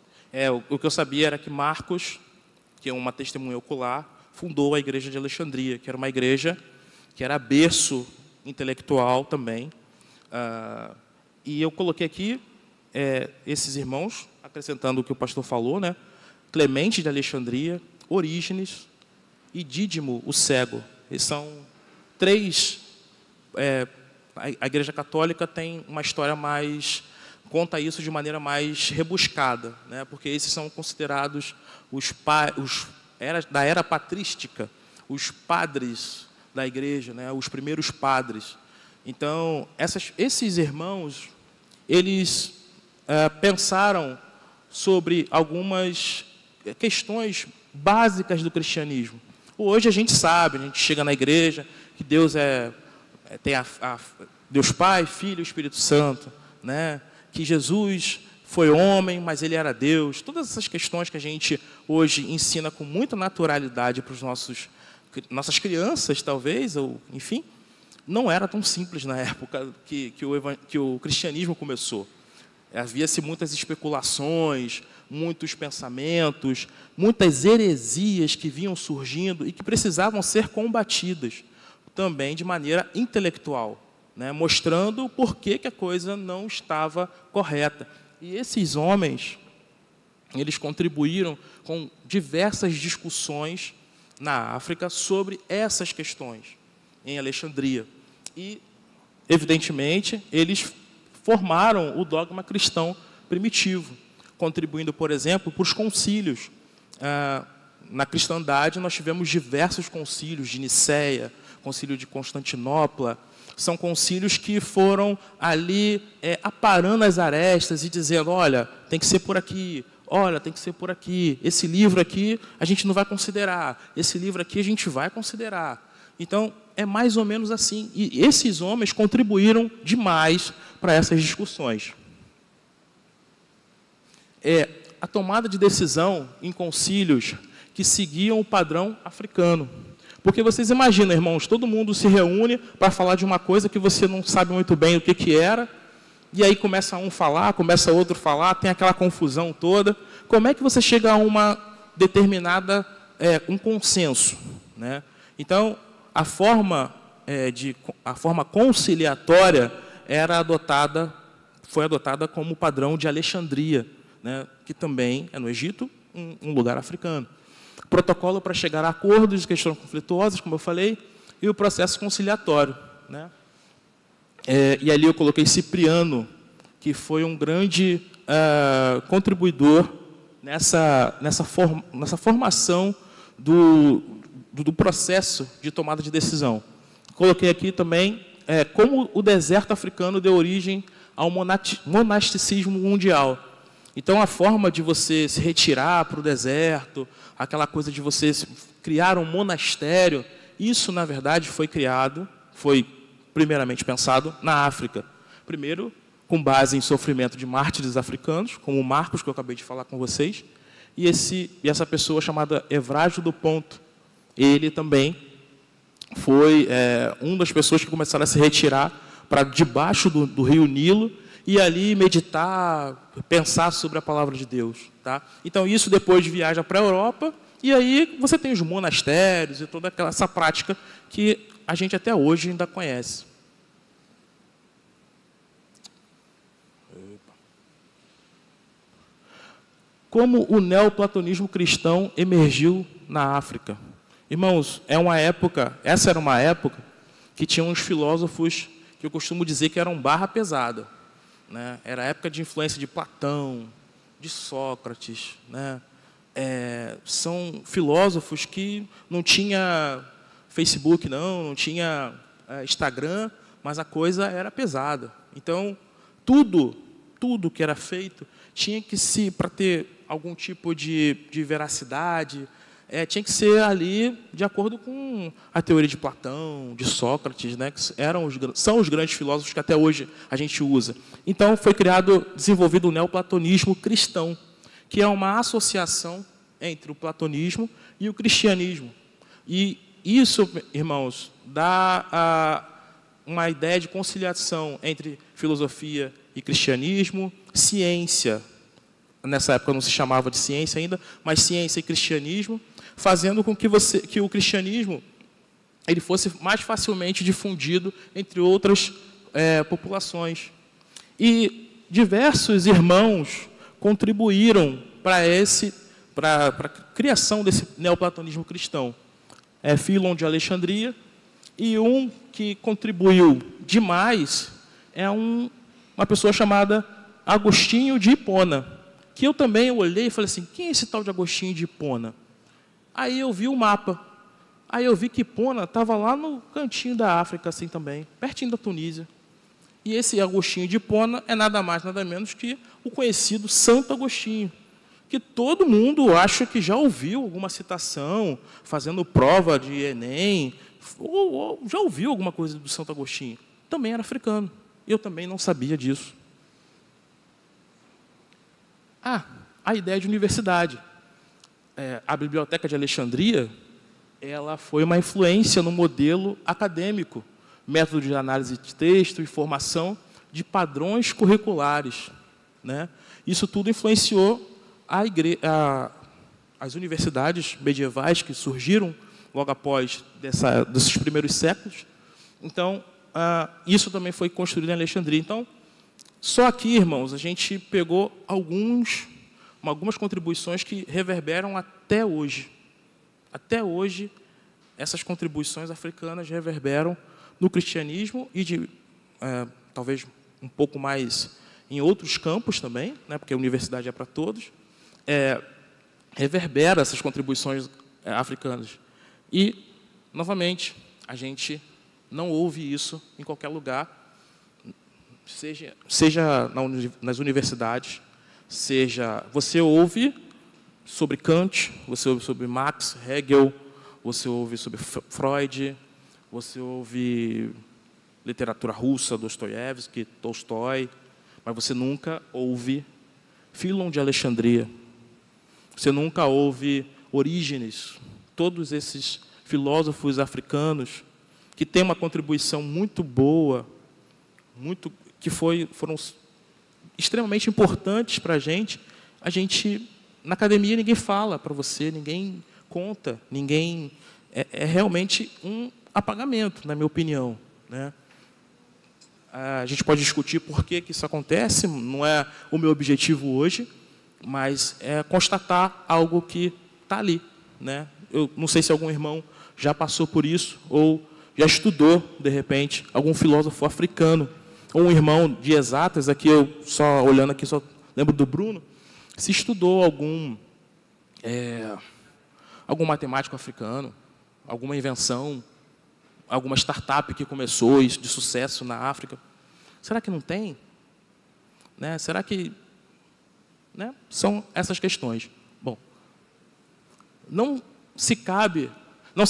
O que eu sabia era que Marcos, que é uma testemunha ocular, fundou a igreja de Alexandria, que era uma igreja que era berço intelectual também. E eu coloquei aqui esses irmãos, acrescentando o que o pastor falou, né? Clemente de Alexandria, Orígenes e Dídimo, o cego. Eles são três. A Igreja Católica tem uma história mais, conta isso de maneira mais rebuscada, né? Porque esses são considerados da era patrística, os padres da igreja, né? Os primeiros padres. Então, esses irmãos, eles pensaram sobre algumas questões básicas do cristianismo. Hoje a gente sabe, a gente chega na igreja, que Deus tem Deus Pai, Filho e Espírito Santo, né? Que Jesus foi homem, mas ele era Deus. Todas essas questões que a gente hoje ensina com muita naturalidade para nossas crianças, talvez, ou enfim, não era tão simples na época que o cristianismo começou. Havia-se muitas especulações, muitos pensamentos, muitas heresias que vinham surgindo e que precisavam ser combatidas, também de maneira intelectual, né? Mostrando o porquê que a coisa não estava correta. E esses homens, eles contribuíram com diversas discussões na África sobre essas questões, em Alexandria. E, evidentemente, eles formaram o dogma cristão primitivo, contribuindo, por exemplo, para os concílios. Na cristandade, nós tivemos diversos concílios de Niceia, concílio de Constantinopla. São concílios que foram ali aparando as arestas e dizendo, olha, tem que ser por aqui, olha, tem que ser por aqui. Esse livro aqui a gente não vai considerar, esse livro aqui a gente vai considerar. Então, é mais ou menos assim. E esses homens contribuíram demais para essas discussões. A tomada de decisão em concílios que seguiam o padrão africano. Porque vocês imaginam, irmãos, todo mundo se reúne para falar de uma coisa que você não sabe muito bem o que era, e aí começa um falar, começa outro falar, tem aquela confusão toda. Como é que você chega a uma determinada, um consenso, né? Então, a forma conciliatória foi adotada como padrão de Alexandria, né? Que também é no Egito, um lugar africano. Protocolo para chegar a acordos de questões conflituosas, como eu falei, e o processo conciliatório, né? E ali eu coloquei Cipriano, que foi um grande contribuidor nessa formação do processo de tomada de decisão. Coloquei aqui também como o deserto africano deu origem ao monasticismo mundial. Então, a forma de você se retirar para o deserto, aquela coisa de você criar um monastério, isso, na verdade, foi primeiramente pensado na África. Primeiro, com base em sofrimento de mártires africanos, como o Marcos, que eu acabei de falar com vocês, e essa pessoa chamada Evrágio do Ponto. Ele também foi uma das pessoas que começaram a se retirar para debaixo do rio Nilo, e ali meditar, pensar sobre a palavra de Deus. Tá? Então, isso depois viaja para a Europa, e aí você tem os monastérios e toda essa prática que a gente até hoje ainda conhece. Como o neoplatonismo cristão emergiu na África? Irmãos, essa era uma época que tinha uns filósofos que eu costumo dizer que eram barra pesada, né? Era a época de influência de Platão, de Sócrates, né? São filósofos que não tinha Facebook, não tinha Instagram, mas a coisa era pesada. Então, tudo que era feito tinha que para ter algum tipo de veracidade, tinha que ser ali de acordo com a teoria de Platão, de Sócrates, né, que são os grandes filósofos que até hoje a gente usa. Então, foi desenvolvido o neoplatonismo cristão, que é uma associação entre o platonismo e o cristianismo. E isso, irmãos, dá uma ideia de conciliação entre filosofia e cristianismo, ciência. Nessa época não se chamava de ciência ainda, mas ciência e cristianismo, fazendo com que o cristianismo ele fosse mais facilmente difundido entre outras populações. E diversos irmãos contribuíram para a criação desse neoplatonismo cristão. Filon de Alexandria, e um que contribuiu demais é uma pessoa chamada Agostinho de Hipona, que eu também olhei e falei assim, quem é esse tal de Agostinho de Hipona? Aí eu vi o mapa. Aí eu vi que Hipona estava lá no cantinho da África, assim também, pertinho da Tunísia. E esse Agostinho de Hipona é nada mais, nada menos que o conhecido Santo Agostinho, que todo mundo acha que já ouviu alguma citação, fazendo prova de Enem, ou já ouviu alguma coisa do Santo Agostinho. Também era africano. Eu também não sabia disso. A ideia de universidade. A Biblioteca de Alexandria, ela foi uma influência no modelo acadêmico, método de análise de texto e formação de padrões curriculares, né? Isso tudo influenciou as universidades medievais que surgiram logo após desses primeiros séculos. Então, isso também foi construído em Alexandria. Então, só aqui, irmãos, a gente pegou algumas contribuições que reverberam até hoje. Até hoje, essas contribuições africanas reverberam no cristianismo e talvez um pouco mais em outros campos também, né, porque a universidade é para todos, reverbera essas contribuições africanas. E, novamente, a gente não ouve isso em qualquer lugar, seja nas universidades, seja... Você ouve sobre Kant, você ouve sobre Marx, Hegel, você ouve sobre Freud, você ouve literatura russa, Dostoiévski, Tolstói, mas você nunca ouve Fílon de Alexandria. Você nunca ouve Orígenes, todos esses filósofos africanos que têm uma contribuição muito boa, foram extremamente importantes para a gente, na academia, ninguém fala para você, ninguém conta, ninguém... É realmente um apagamento, na minha opinião, né? A gente pode discutir por que isso acontece, não é o meu objetivo hoje, mas é constatar algo que está ali, né? Eu não sei se algum irmão já passou por isso, ou já estudou, de repente, algum filósofo africano, ou um irmão de exatas, aqui eu só olhando aqui, só lembro do Bruno, se estudou algum matemático africano, alguma invenção, alguma startup que começou de sucesso na África. Será que não tem? Né? Será que... Né? São essas questões. Bom, não se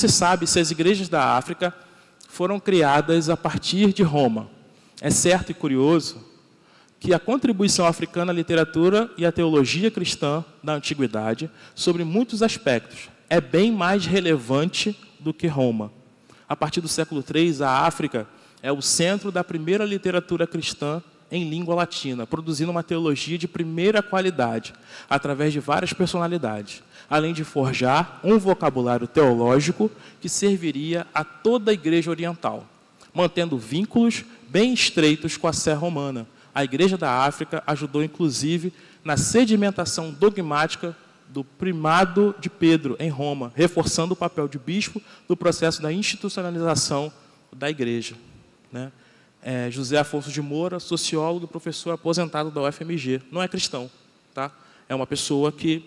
sabe se as igrejas da África foram criadas a partir de Roma. É certo e curioso que a contribuição africana à literatura e à teologia cristã da antiguidade, sobre muitos aspectos, é bem mais relevante do que Roma. A partir do século III, a África é o centro da primeira literatura cristã em língua latina, produzindo uma teologia de primeira qualidade, através de várias personalidades, além de forjar um vocabulário teológico que serviria a toda a Igreja Oriental, mantendo vínculos bem estreitos com a Sé romana. A Igreja da África ajudou, inclusive, na sedimentação dogmática do primado de Pedro, em Roma, reforçando o papel de bispo no processo da institucionalização da Igreja, né? José Afonso de Moura, sociólogo, professor aposentado da UFMG. Não é cristão, tá? É uma pessoa que,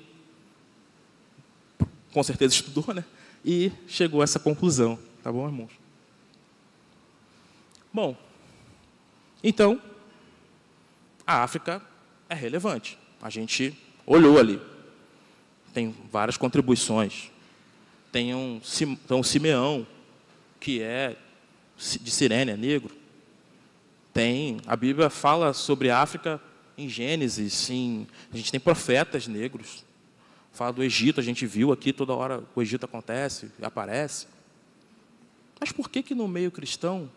com certeza, estudou, né? E chegou a essa conclusão. Tá bom, irmãos? Bom, então, a África é relevante. A gente olhou ali. Tem várias contribuições. Tem um Simeão, que é de Cirene, é negro. A Bíblia fala sobre a África em Gênesis. A gente tem profetas negros. Fala do Egito, a gente viu aqui, toda hora o Egito acontece, aparece. Mas por que no meio cristão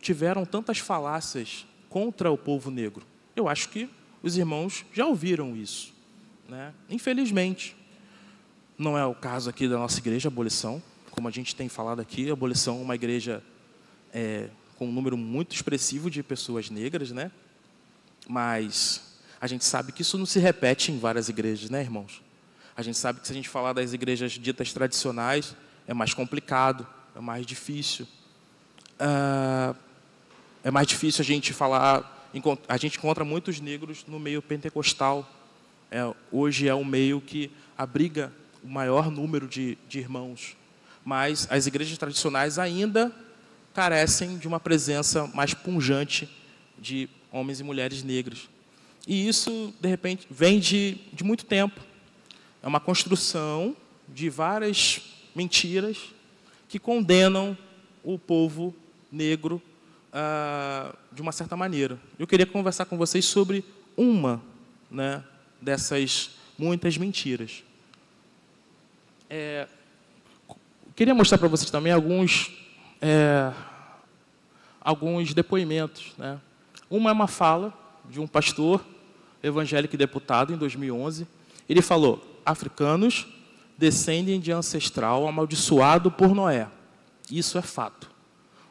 tiveram tantas falácias contra o povo negro? Eu acho que os irmãos já ouviram isso, né? Infelizmente, não é o caso aqui da nossa igreja, abolição. Como a gente tem falado aqui, a abolição é uma igreja com um número muito expressivo de pessoas negras, né? Mas a gente sabe que isso não se repete em várias igrejas, né, irmãos? A gente sabe que se a gente falar das igrejas ditas tradicionais, é mais complicado, é mais difícil. É mais difícil a gente falar... A gente encontra muitos negros no meio pentecostal. Hoje é um meio que abriga o maior número de irmãos, mas as igrejas tradicionais ainda carecem de uma presença mais pungente de homens e mulheres negros. E isso, de repente, vem de muito tempo. É uma construção de várias mentiras que condenam o povo negro de uma certa maneira. Eu queria conversar com vocês sobre uma, né, dessas muitas mentiras. Queria mostrar para vocês também alguns depoimentos, né? Uma é uma fala de um pastor evangélico e deputado em 2011. Ele falou: africanos descendem de ancestral amaldiçoado por Noé. Isso é fato.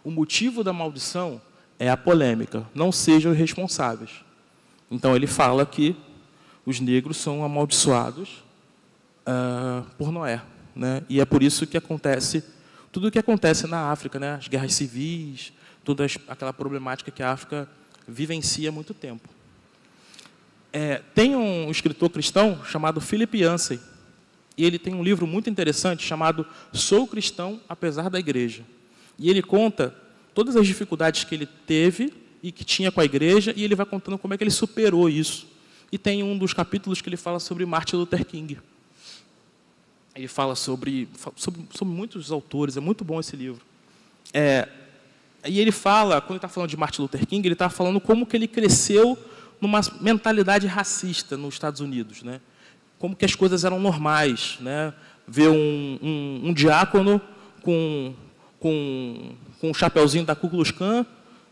O motivo da maldição é a polêmica. Não sejam irresponsáveis. Então, ele fala que os negros são amaldiçoados por Noé, né? E é por isso que acontece tudo o que acontece na África, né? As guerras civis, toda aquela problemática que a África vivencia há muito tempo. Tem um escritor cristão chamado Philip Yancey, e ele tem um livro muito interessante chamado Sou Cristão Apesar da Igreja. E ele conta todas as dificuldades que ele teve e que tinha com a igreja, e ele vai contando como é que ele superou isso. E tem um dos capítulos que ele fala sobre Martin Luther King. Ele fala sobre muitos autores, é muito bom esse livro. E ele fala, quando ele está falando de Martin Luther King, ele está falando como que ele cresceu numa mentalidade racista nos Estados Unidos, né? Como que as coisas eram normais, né? Ver um diácono com um chapéuzinho da Ku Klux Klan,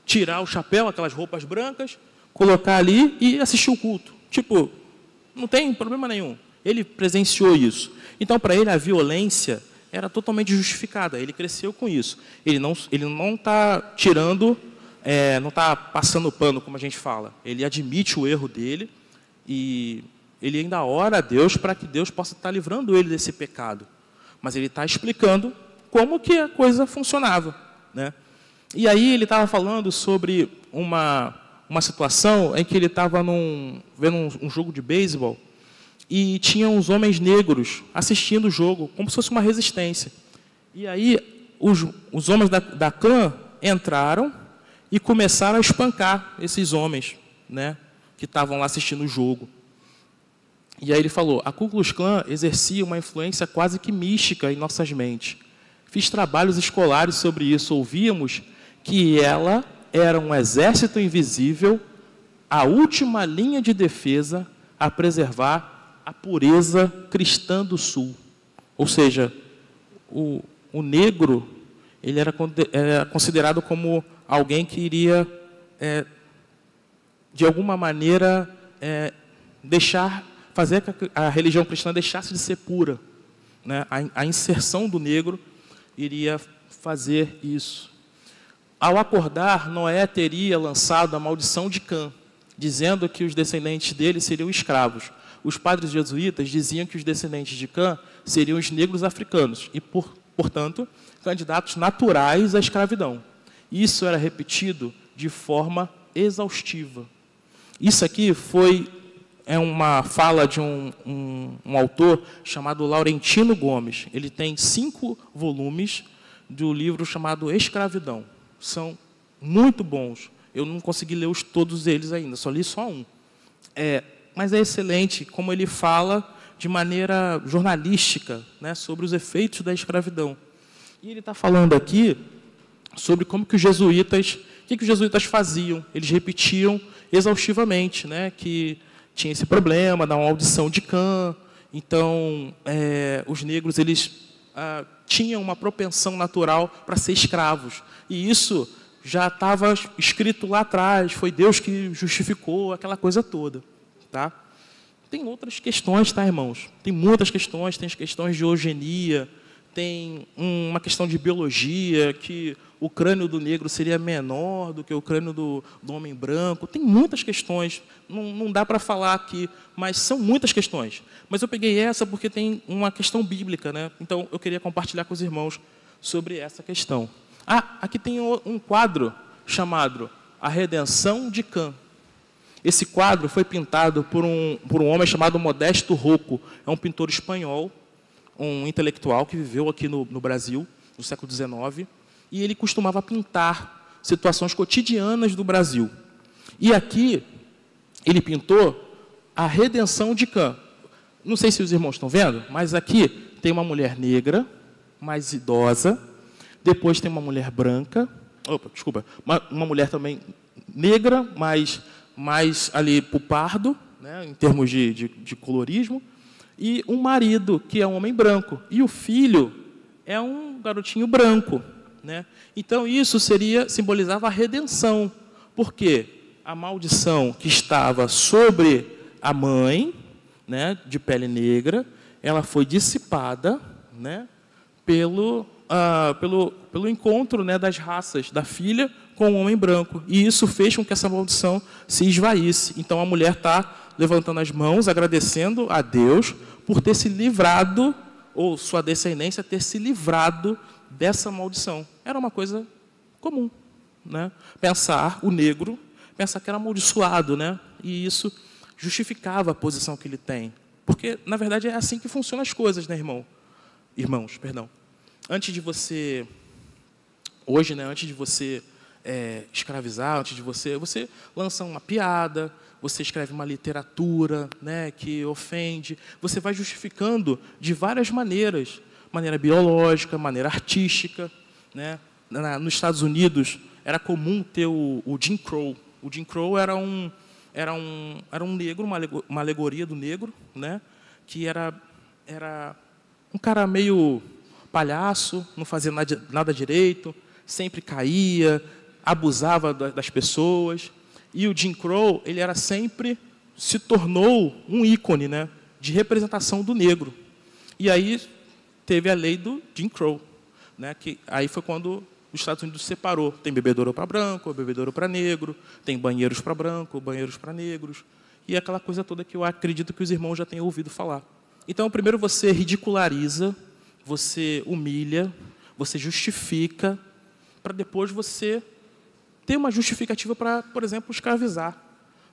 tirar o chapéu, aquelas roupas brancas, colocar ali e assistir o culto. Tipo, não tem problema nenhum. Ele presenciou isso. Então, para ele, a violência era totalmente justificada. Ele cresceu com isso. Ele não está tirando, não está passando pano, como a gente fala. Ele admite o erro dele e ele ainda ora a Deus para que Deus possa estar livrando ele desse pecado. Mas ele está explicando como que a coisa funcionava, né? E aí ele estava falando sobre uma situação em que ele estava vendo um jogo de beisebol e tinha uns homens negros assistindo o jogo, como se fosse uma resistência. E aí os homens da clã entraram e começaram a espancar esses homens, né, que estavam lá assistindo o jogo. E aí ele falou: a Ku Klux Klan exercia uma influência quase que mística em nossas mentes. Fiz trabalhos escolares sobre isso. Ouvíamos que ela era um exército invisível, a última linha de defesa a preservar a pureza cristã do Sul. Ou seja, o negro ele era considerado como alguém que iria, de alguma maneira, fazer que a religião cristã deixasse de ser pura, né? A inserção do negro iria fazer isso. Ao acordar, Noé teria lançado a maldição de Cã, dizendo que os descendentes dele seriam escravos. Os padres jesuítas diziam que os descendentes de Cã seriam os negros africanos e, portanto, candidatos naturais à escravidão. Isso era repetido de forma exaustiva. Isso aqui é uma fala de um autor chamado Laurentino Gomes. Ele tem 5 volumes do livro chamado Escravidão. São muito bons. Eu não consegui ler todos eles ainda, só li só um. Mas é excelente como ele fala de maneira jornalística, né, sobre os efeitos da escravidão. E ele está falando aqui sobre como que os jesuítas faziam. Eles repetiam exaustivamente, né, que tinha esse problema da maldição de Cã. Então, os negros eles tinham uma propensão natural para ser escravos. E isso já estava escrito lá atrás, foi Deus que justificou aquela coisa toda. Tá? Tem outras questões, tá, irmãos? Tem muitas questões, tem as questões de eugenia, tem uma questão de biologia, que o crânio do negro seria menor do que o crânio do homem branco. Tem muitas questões, não dá para falar aqui, mas são muitas questões. Mas eu peguei essa porque tem uma questão bíblica, né? Então eu queria compartilhar com os irmãos sobre essa questão. Aqui tem um quadro chamado A Redenção de Cã. Esse quadro foi pintado por um homem chamado Modesto Rocco. É um pintor espanhol. um intelectual que viveu aqui no Brasil, no século XIX, e ele costumava pintar situações cotidianas do Brasil. E aqui ele pintou a redenção de Cã. Não sei se os irmãos estão vendo, mas aqui tem uma mulher negra, mais idosa, depois tem uma mulher branca, uma mulher também negra, mais ali para o pardo, né, em termos de colorismo, e um marido, que é um homem branco, e o filho é um garotinho branco, né? Então, isso simbolizava a redenção, porque a maldição que estava sobre a mãe, né, de pele negra, ela foi dissipada, né, pelo encontro, né, das raças, da filha com o homem branco. E isso fez com que essa maldição se esvaísse. Então, a mulher está levantando as mãos, agradecendo a Deus por ter se livrado, ou sua descendência ter se livrado dessa maldição. Era uma coisa comum, né? Pensar que era amaldiçoado, né? E isso justificava a posição que ele tem. Porque, na verdade, é assim que funcionam as coisas, né, irmãos, perdão. Antes de você escravizar, antes de você lança uma piada, você escreve uma literatura, né, que ofende, você vai justificando de várias maneiras, maneira biológica, maneira artística, né? Nos Estados Unidos era comum ter o Jim Crow. O Jim Crow era um negro, uma alegoria do negro, né, que era um cara meio palhaço, não fazia nada direito, sempre caía, abusava das pessoas. E o Jim Crow, ele se tornou um ícone, né, de representação do negro. E aí teve a lei do Jim Crow, né, que aí foi quando os Estados Unidos separou. Tem bebedouro para branco, bebedouro para negro, tem banheiros para branco, banheiros para negros, e aquela coisa toda que eu acredito que os irmãos já tenham ouvido falar. Então, primeiro você ridiculariza, você humilha, você justifica, para depois você ter uma justificativa para, por exemplo, escravizar.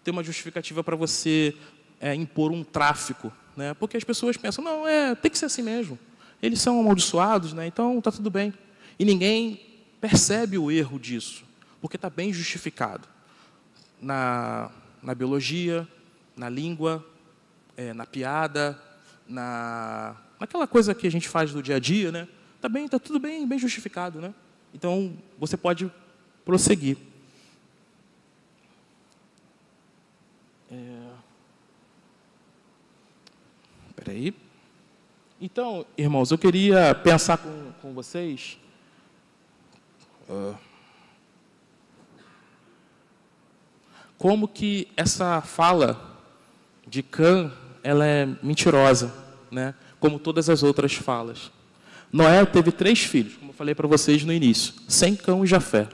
Ter uma justificativa para você impor um tráfico, né? Porque as pessoas pensam, não, tem que ser assim mesmo. Eles são amaldiçoados, né? Então está tudo bem. E ninguém percebe o erro disso, porque está bem justificado. Na biologia, na língua, na piada, naquela coisa que a gente faz no dia a dia, né? Está tudo bem justificado, né? Então, você pode prosseguir. Espera aí. Então, irmãos, eu queria pensar com vocês como que essa fala de Cã, ela é mentirosa, né? Como todas as outras falas. Noé teve 3 filhos, como eu falei para vocês no início, Sem, Cão e Jafé.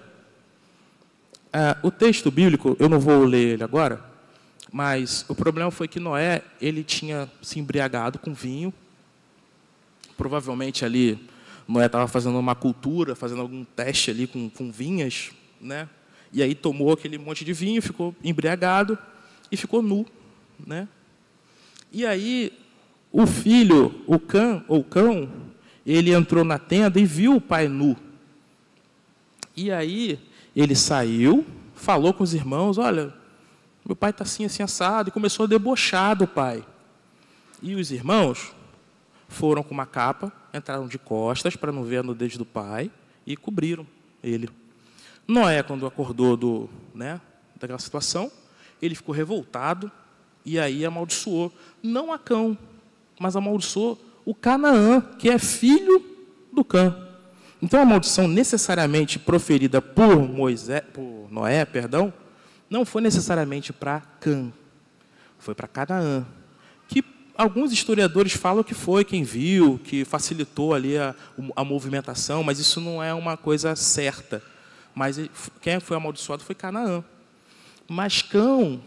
O texto bíblico, eu não vou ler ele agora, mas o problema foi que Noé, ele tinha se embriagado com vinho. Provavelmente ali, Noé estava fazendo uma cultura, fazendo algum teste ali com vinhas, né? E aí tomou aquele monte de vinho, ficou embriagado e ficou nu, né? E aí, o filho, o cão, ele entrou na tenda e viu o pai nu. E aí, ele saiu, falou com os irmãos, olha, meu pai está assim, assim, assado, e começou a debochar do pai. E os irmãos foram com uma capa, entraram de costas para não ver a nudez do pai e cobriram ele. Noé, quando acordou daquela situação, ele ficou revoltado e aí amaldiçoou, não a Cão, mas amaldiçoou o Canaã, que é filho do Cã. Então, a maldição necessariamente proferida por Noé, não foi necessariamente para Cã, foi para Canaã, que alguns historiadores falam que foi quem viu, que facilitou ali a movimentação, mas isso não é uma coisa certa. Mas quem foi amaldiçoado foi Canaã. Mas Cã,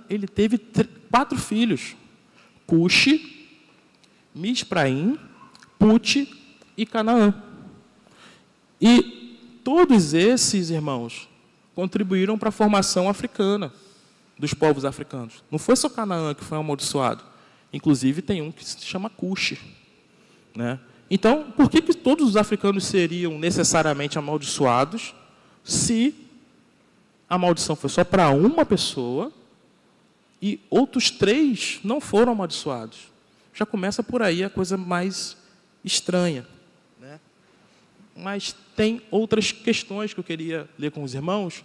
ele teve 4 filhos, Cuxi, Mispraim, Pute e Canaã. E todos esses, irmãos, contribuíram para a formação africana, dos povos africanos. Não foi só Canaã que foi amaldiçoado. Inclusive, tem um que se chama Cuxi. né? Então, por que todos os africanos seriam necessariamente amaldiçoados se a maldição foi só para uma pessoa e outros 3 não foram amaldiçoados? Já começa por aí a coisa mais estranha, né? Mas tem outras questões que eu queria ler com os irmãos.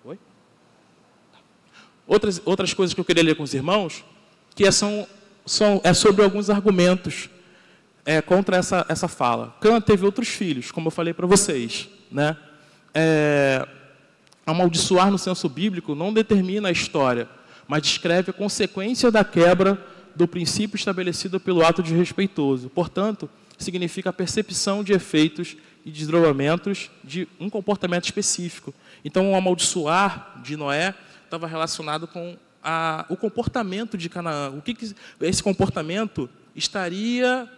Oi? Outras coisas que eu queria ler com os irmãos, que é sobre alguns argumentos contra essa fala. Cã teve outros filhos, como eu falei para vocês, né? Amaldiçoar no senso bíblico não determina a história, mas descreve a consequência da quebra do princípio estabelecido pelo ato desrespeitoso. Portanto, significa a percepção de efeitos e desdobramentos de um comportamento específico. Então, o amaldiçoar de Noé estava relacionado com o comportamento de Canaã. O que esse comportamento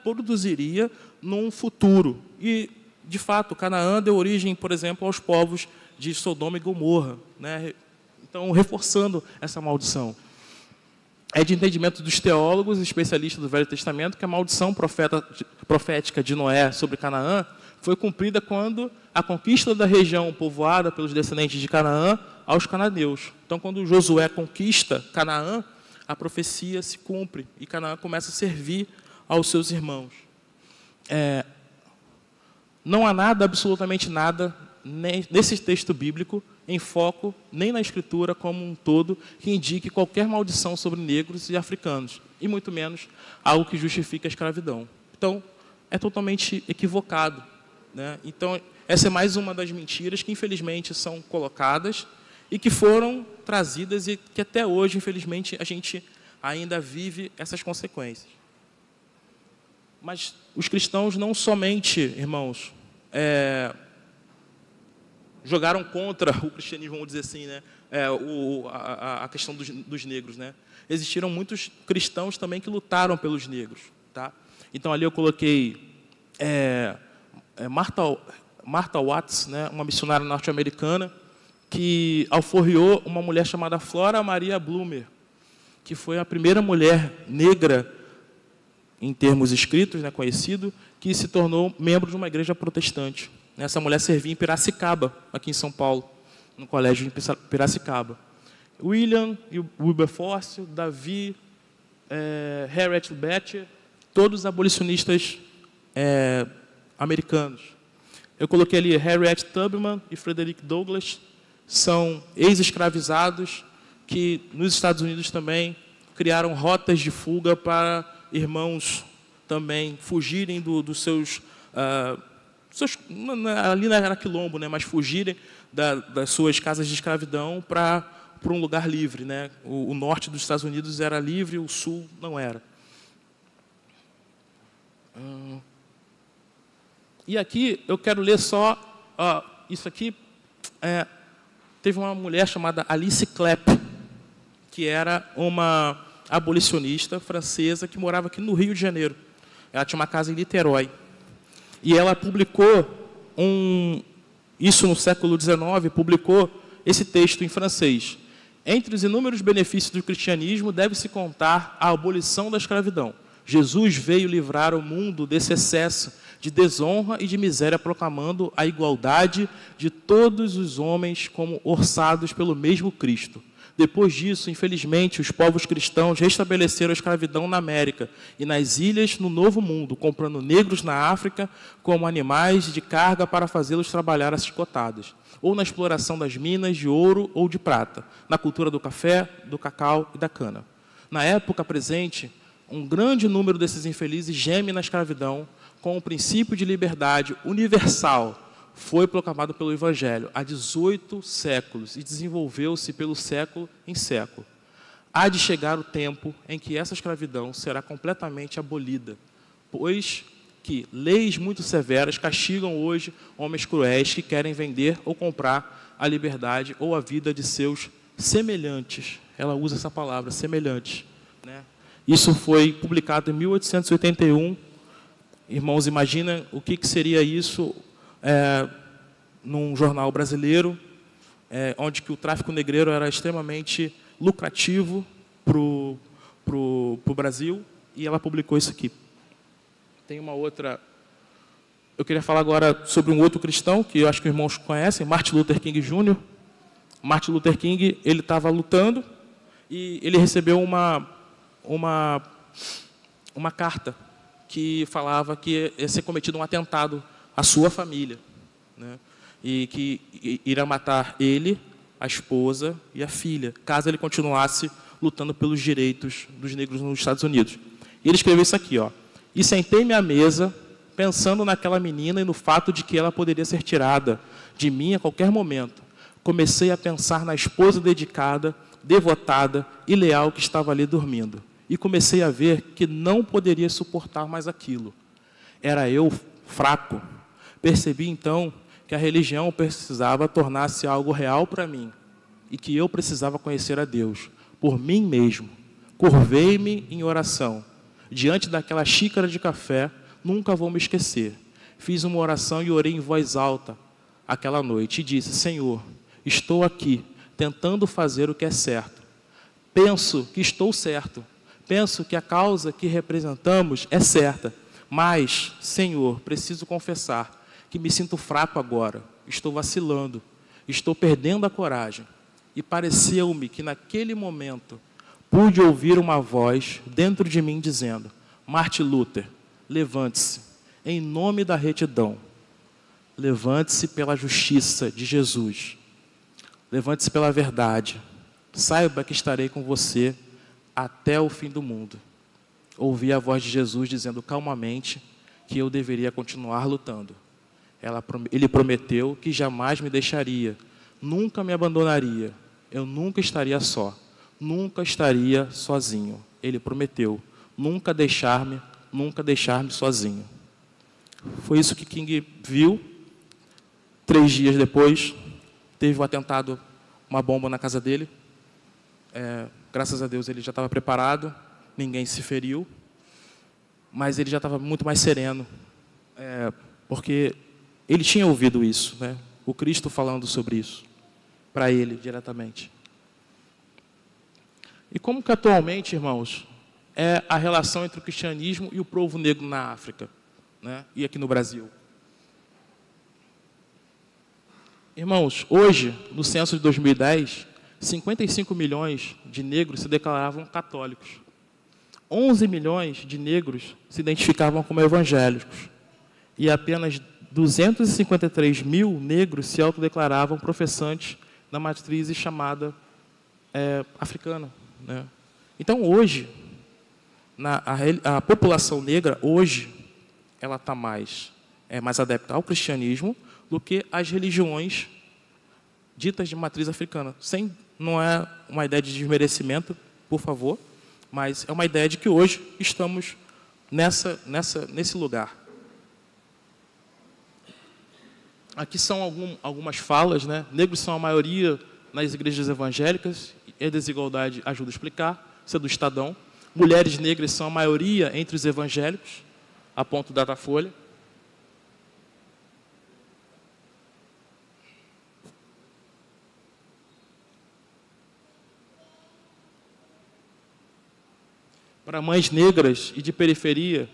produziria num futuro. E, de fato, Canaã deu origem, por exemplo, aos povos de Sodoma e Gomorra, né? Então, reforçando essa maldição. É de entendimento dos teólogos e especialistas do Velho Testamento que a maldição profética de Noé sobre Canaã foi cumprida quando a conquista da região povoada pelos descendentes de Canaã aos cananeus. Então, quando Josué conquista Canaã, a profecia se cumpre e Canaã começa a servir aos seus irmãos. Não há nada, absolutamente nada, nesse texto bíblico, em foco, nem na Escritura como um todo, que indique qualquer maldição sobre negros e africanos, e muito menos algo que justifique a escravidão. Então, é totalmente equivocado, né? Então, essa é mais uma das mentiras que, infelizmente, são colocadas e que foram trazidas e que até hoje, infelizmente, a gente ainda vive essas consequências. Mas os cristãos não somente, irmãos, jogaram contra o cristianismo, vamos dizer assim, né? A questão dos negros, né? Existiram muitos cristãos também que lutaram pelos negros, tá? Então, ali eu coloquei Martha Watts, né? Uma missionária norte-americana, que alforriou uma mulher chamada Flora Maria Bloomer, que foi a primeira mulher negra, em termos escritos, né, conhecido, que se tornou membro de uma igreja protestante. Essa mulher servia em Piracicaba, aqui em São Paulo, no colégio de Piracicaba. William Wilberforce, Davi, Harriet Beecher, todos abolicionistas americanos. Eu coloquei ali Harriet Tubman e Frederick Douglass, são ex-escravizados que, nos Estados Unidos também, criaram rotas de fuga para irmãos também fugirem dos seus... ali não era quilombo, né, mas fugirem das suas casas de escravidão para um lugar livre, né? O norte dos Estados Unidos era livre, o sul não era. E aqui eu quero ler só... isso aqui teve uma mulher chamada Alice Clapp, que era uma abolicionista francesa que morava aqui no Rio de Janeiro. Ela tinha uma casa em Niterói. E ela publicou isso no século XIX, publicou esse texto em francês. Entre os inúmeros benefícios do cristianismo, deve-se contar a abolição da escravidão. Jesus veio livrar o mundo desse excesso de desonra e de miséria, proclamando a igualdade de todos os homens como orçados pelo mesmo Cristo. Depois disso, infelizmente, os povos cristãos restabeleceram a escravidão na América e nas ilhas no Novo Mundo, comprando negros na África como animais de carga para fazê-los trabalhar às chicotadas, ou na exploração das minas de ouro ou de prata, na cultura do café, do cacau e da cana. Na época presente, um grande número desses infelizes geme na escravidão, com o princípio de liberdade universal foi proclamado pelo Evangelho há 18 séculos e desenvolveu-se pelo século em século. Há de chegar o tempo em que essa escravidão será completamente abolida, pois que leis muito severas castigam hoje homens cruéis que querem vender ou comprar a liberdade ou a vida de seus semelhantes. Ela usa essa palavra, semelhantes, né? Isso foi publicado em 1881. Irmãos, imagina o que seria isso num jornal brasileiro, onde que o tráfico negreiro era extremamente lucrativo para o Brasil, e ela publicou isso aqui. tem uma outra... Eu queria falar agora sobre um outro cristão, que eu acho que os irmãos conhecem, Martin Luther King Jr. Martin Luther King, ele estava lutando e ele recebeu uma carta que falava que ia ser cometido um atentado à sua família, né? E que iria matar ele, a esposa e a filha, caso ele continuasse lutando pelos direitos dos negros nos Estados Unidos. E ele escreveu isso aqui, ó. E sentei-me à mesa, pensando naquela menina e no fato de que ela poderia ser tirada de mim a qualquer momento. Comecei a pensar na esposa dedicada, devotada e leal que estava ali dormindo. E comecei a ver que não poderia suportar mais aquilo. Era eu fraco. Percebi, então, que a religião precisava tornar-se algo real para mim e que eu precisava conhecer a Deus por mim mesmo. Curvei-me em oração. Diante daquela xícara de café, nunca vou me esquecer. Fiz uma oração e orei em voz alta aquela noite e disse: Senhor, estou aqui, tentando fazer o que é certo. Penso que estou certo. Penso que a causa que representamos é certa. Mas, Senhor, preciso confessar que me sinto fraco agora. Estou vacilando. Estou perdendo a coragem. E pareceu-me que naquele momento pude ouvir uma voz dentro de mim dizendo: Martin Luther, levante-se em nome da retidão. Levante-se pela justiça de Jesus. Levante-se pela verdade. Saiba que estarei com você até o fim do mundo. Ouvi a voz de Jesus dizendo calmamente que eu deveria continuar lutando. Ele prometeu que jamais me deixaria, nunca me abandonaria, eu nunca estaria só, nunca estaria sozinho. Ele prometeu nunca deixar-me sozinho. Foi isso que King viu. 3 dias depois, teve um atentado, uma bomba na casa dele. Graças a Deus ele já estava preparado, ninguém se feriu, mas ele já estava muito mais sereno, porque ele tinha ouvido isso, né? O Cristo falando sobre isso, para ele diretamente. E como que atualmente, irmãos, é a relação entre o cristianismo e o povo negro na África, né? E aqui no Brasil? Irmãos, hoje, no censo de 2010, 55 milhões de negros se declaravam católicos. 11 milhões de negros se identificavam como evangélicos. E apenas 253 mil negros se autodeclaravam professantes da matriz chamada africana, né? Então, hoje, a população negra, hoje, ela está mais adepta ao cristianismo do que às religiões ditas de matriz africana. Não é uma ideia de desmerecimento, por favor, mas é uma ideia de que hoje estamos nesse lugar. Aqui são algumas falas, né? Negros são a maioria nas igrejas evangélicas, e a desigualdade ajuda a explicar, isso é do Estadão. Mulheres negras são a maioria entre os evangélicos, aponta o Datafolha. Para mães negras e de periferia,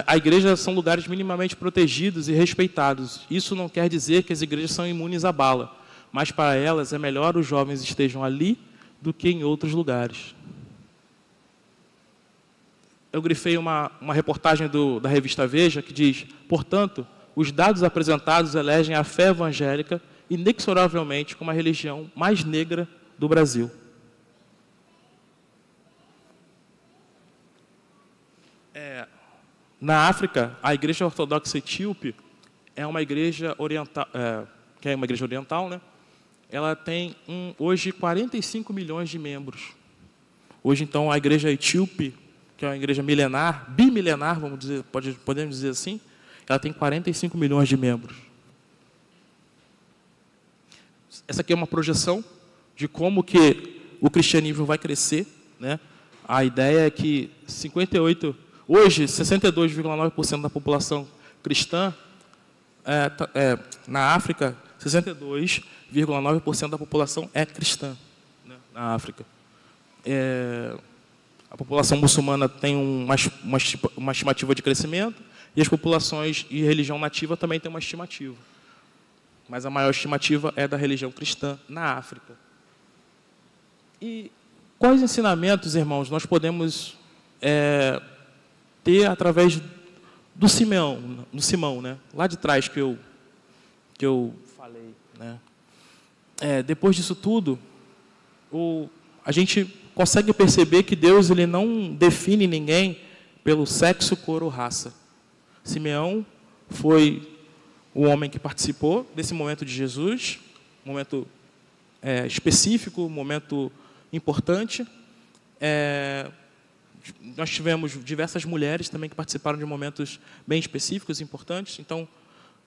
a igreja são lugares minimamente protegidos e respeitados. Isso não quer dizer que as igrejas são imunes à bala, mas para elas é melhor os jovens estejam ali do que em outros lugares. Eu grifei uma reportagem da revista Veja que diz: portanto, os dados apresentados elegem a fé evangélica inexoravelmente como a religião mais negra do Brasil. Na África, a Igreja Ortodoxa Etíope é uma igreja oriental, que é uma igreja oriental, né? Ela tem hoje 45 milhões de membros. Hoje, então, a Igreja Etíope, que é uma igreja milenar, bimilenar, podemos dizer assim, ela tem 45 milhões de membros. Essa aqui é uma projeção de como que o cristianismo vai crescer, né? A ideia é que hoje, 62,9% da população cristã, na África, 62,9% da população é cristã, né, na África. A população muçulmana tem uma estimativa de crescimento, e as populações e religião nativa também têm uma estimativa. Mas a maior estimativa é da religião cristã na África. E quais ensinamentos, irmãos, nós podemos ter através do Simão, né? Lá de trás que eu falei, né? Depois disso tudo, a gente consegue perceber que Deus ele não define ninguém pelo sexo, cor ou raça. Simeão foi o homem que participou desse momento de Jesus, momento específico, momento importante. Nós tivemos diversas mulheres também que participaram de momentos bem específicos e importantes. Então,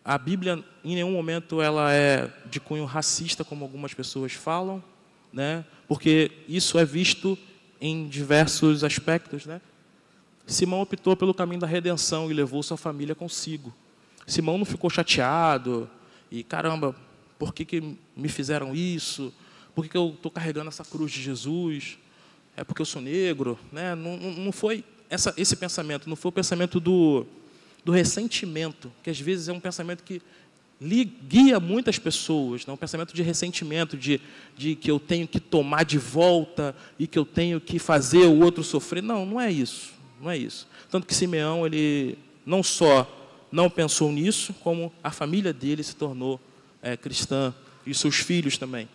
a Bíblia, em nenhum momento, ela é de cunho racista, como algumas pessoas falam, né? Porque isso é visto em diversos aspectos, né? Simão optou pelo caminho da redenção e levou sua família consigo. Simão não ficou chateado e, caramba, por que me fizeram isso? Por que eu estou carregando essa cruz de Jesus? É porque eu sou negro? Né? Não foi esse pensamento, não foi o pensamento do ressentimento, que às vezes é um pensamento que guia muitas pessoas, né? Um pensamento de ressentimento, de que eu tenho que tomar de volta e que eu tenho que fazer o outro sofrer. Não é isso. Não é isso. Tanto que Simeão, ele não só não pensou nisso, como a família dele se tornou cristã, e seus filhos também.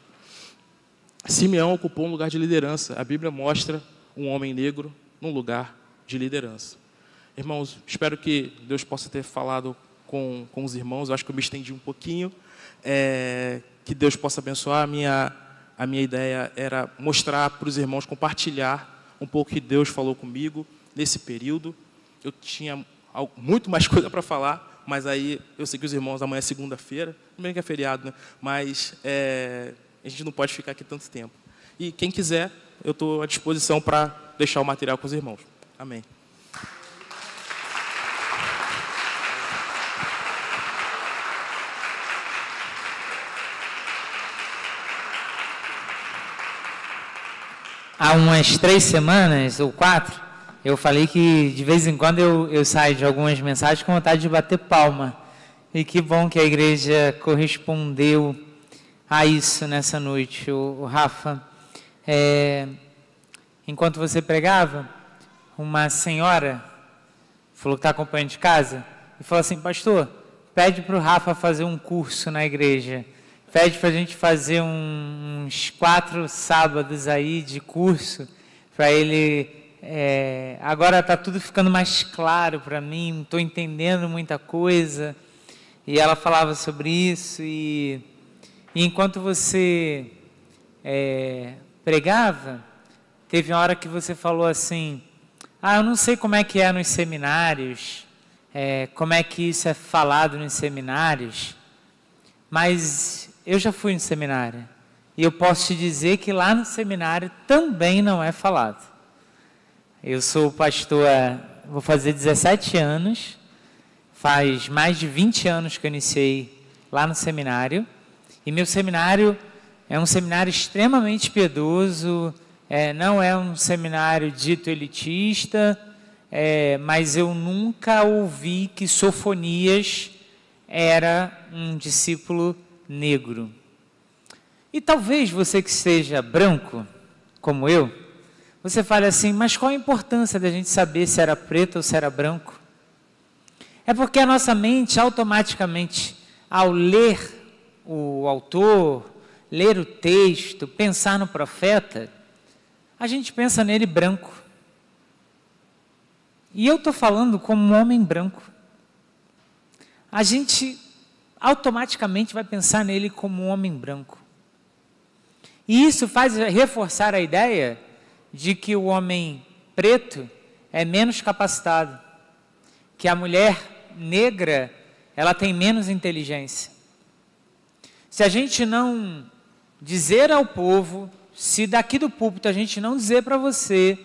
Simeão ocupou um lugar de liderança. A Bíblia mostra um homem negro num lugar de liderança. Irmãos, espero que Deus possa ter falado com os irmãos. Eu acho que eu me estendi um pouquinho. Que Deus possa abençoar. A minha ideia era mostrar para os irmãos, compartilhar um pouco que Deus falou comigo nesse período. Eu tinha muito mais coisa para falar, mas aí eu sei que os irmãos, amanhã é segunda-feira, também que é feriado, né? Mas a gente não pode ficar aqui tanto tempo. E quem quiser, eu estou à disposição para deixar o material com os irmãos. Amém. Há umas 3 semanas ou 4, eu falei que de vez em quando eu saio de algumas mensagens com vontade de bater palma. E que bom que a igreja correspondeu a isso nessa noite. O Rafa, enquanto você pregava, uma senhora falou que está acompanhando de casa e falou assim: pastor, pede para o Rafa fazer um curso na igreja. Pede para a gente fazer uns 4 sábados aí de curso, para ele... agora está tudo ficando mais claro para mim, não estou entendendo muita coisa. E ela falava sobre isso, e enquanto você pregava, teve uma hora que você falou assim: eu não sei como é que é nos seminários, como é que isso é falado nos seminários, mas eu já fui no seminário, e eu posso te dizer que lá no seminário também não é falado. Eu sou pastor, vou fazer 17 anos, faz mais de 20 anos que eu iniciei lá no seminário, e meu seminário é um seminário extremamente piedoso, não é um seminário dito elitista, mas eu nunca ouvi que Sofonias era um discípulo negro. E talvez você que seja branco, como eu, você fale assim: mas qual a importância da gente saber se era preto ou se era branco? É porque a nossa mente, automaticamente, ao ler o autor, ler o texto, pensar no profeta, a gente pensa nele branco. E eu estou falando como um homem branco. A gente automaticamente vai pensar nele como um homem branco. E isso faz reforçar a ideia de que o homem preto é menos capacitado, que a mulher negra, ela tem menos inteligência. Se a gente não dizer ao povo, se daqui do púlpito a gente não dizer para você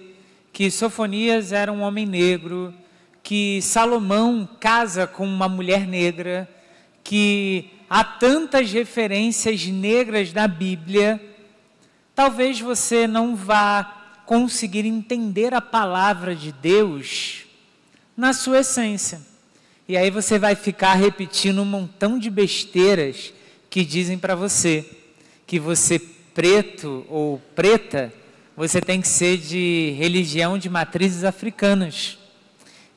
que Sofonias era um homem negro, que Salomão casa com uma mulher negra, que há tantas referências negras na Bíblia, talvez você não vá conseguir entender a palavra de Deus na sua essência. E aí você vai ficar repetindo um montão de besteiras que dizem para você que você preto ou preta, você tem que ser de religião de matrizes africanas.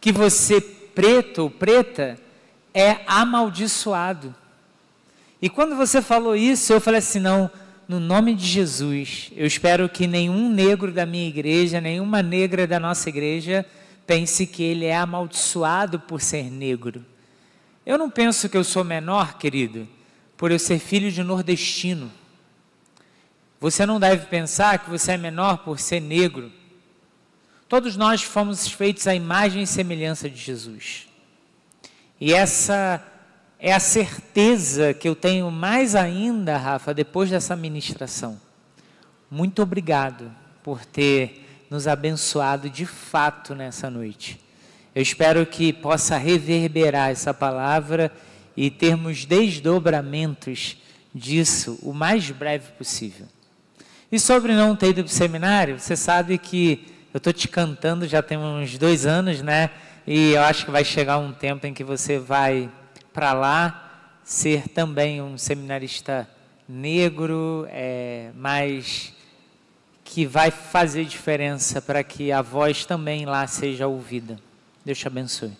Que você preto ou preta é amaldiçoado. E quando você falou isso, eu falei assim, não, no nome de Jesus, eu espero que nenhum negro da minha igreja, nenhuma negra da nossa igreja, pense que ele é amaldiçoado por ser negro. Eu não penso que eu sou menor, querido, por eu ser filho de nordestino. Você não deve pensar que você é menor por ser negro. Todos nós fomos feitos à imagem e semelhança de Jesus. E essa é a certeza que eu tenho mais ainda, Rafa, depois dessa ministração. Muito obrigado por ter nos abençoado de fato nessa noite. Eu espero que possa reverberar essa palavra e termos desdobramentos disso o mais breve possível. E sobre não ter ido para o seminário, você sabe que eu estou te cantando já tem uns 2 anos, né? E eu acho que vai chegar um tempo em que você vai para lá ser também um seminarista negro, mas que vai fazer diferença para que a voz também lá seja ouvida. Deus te abençoe.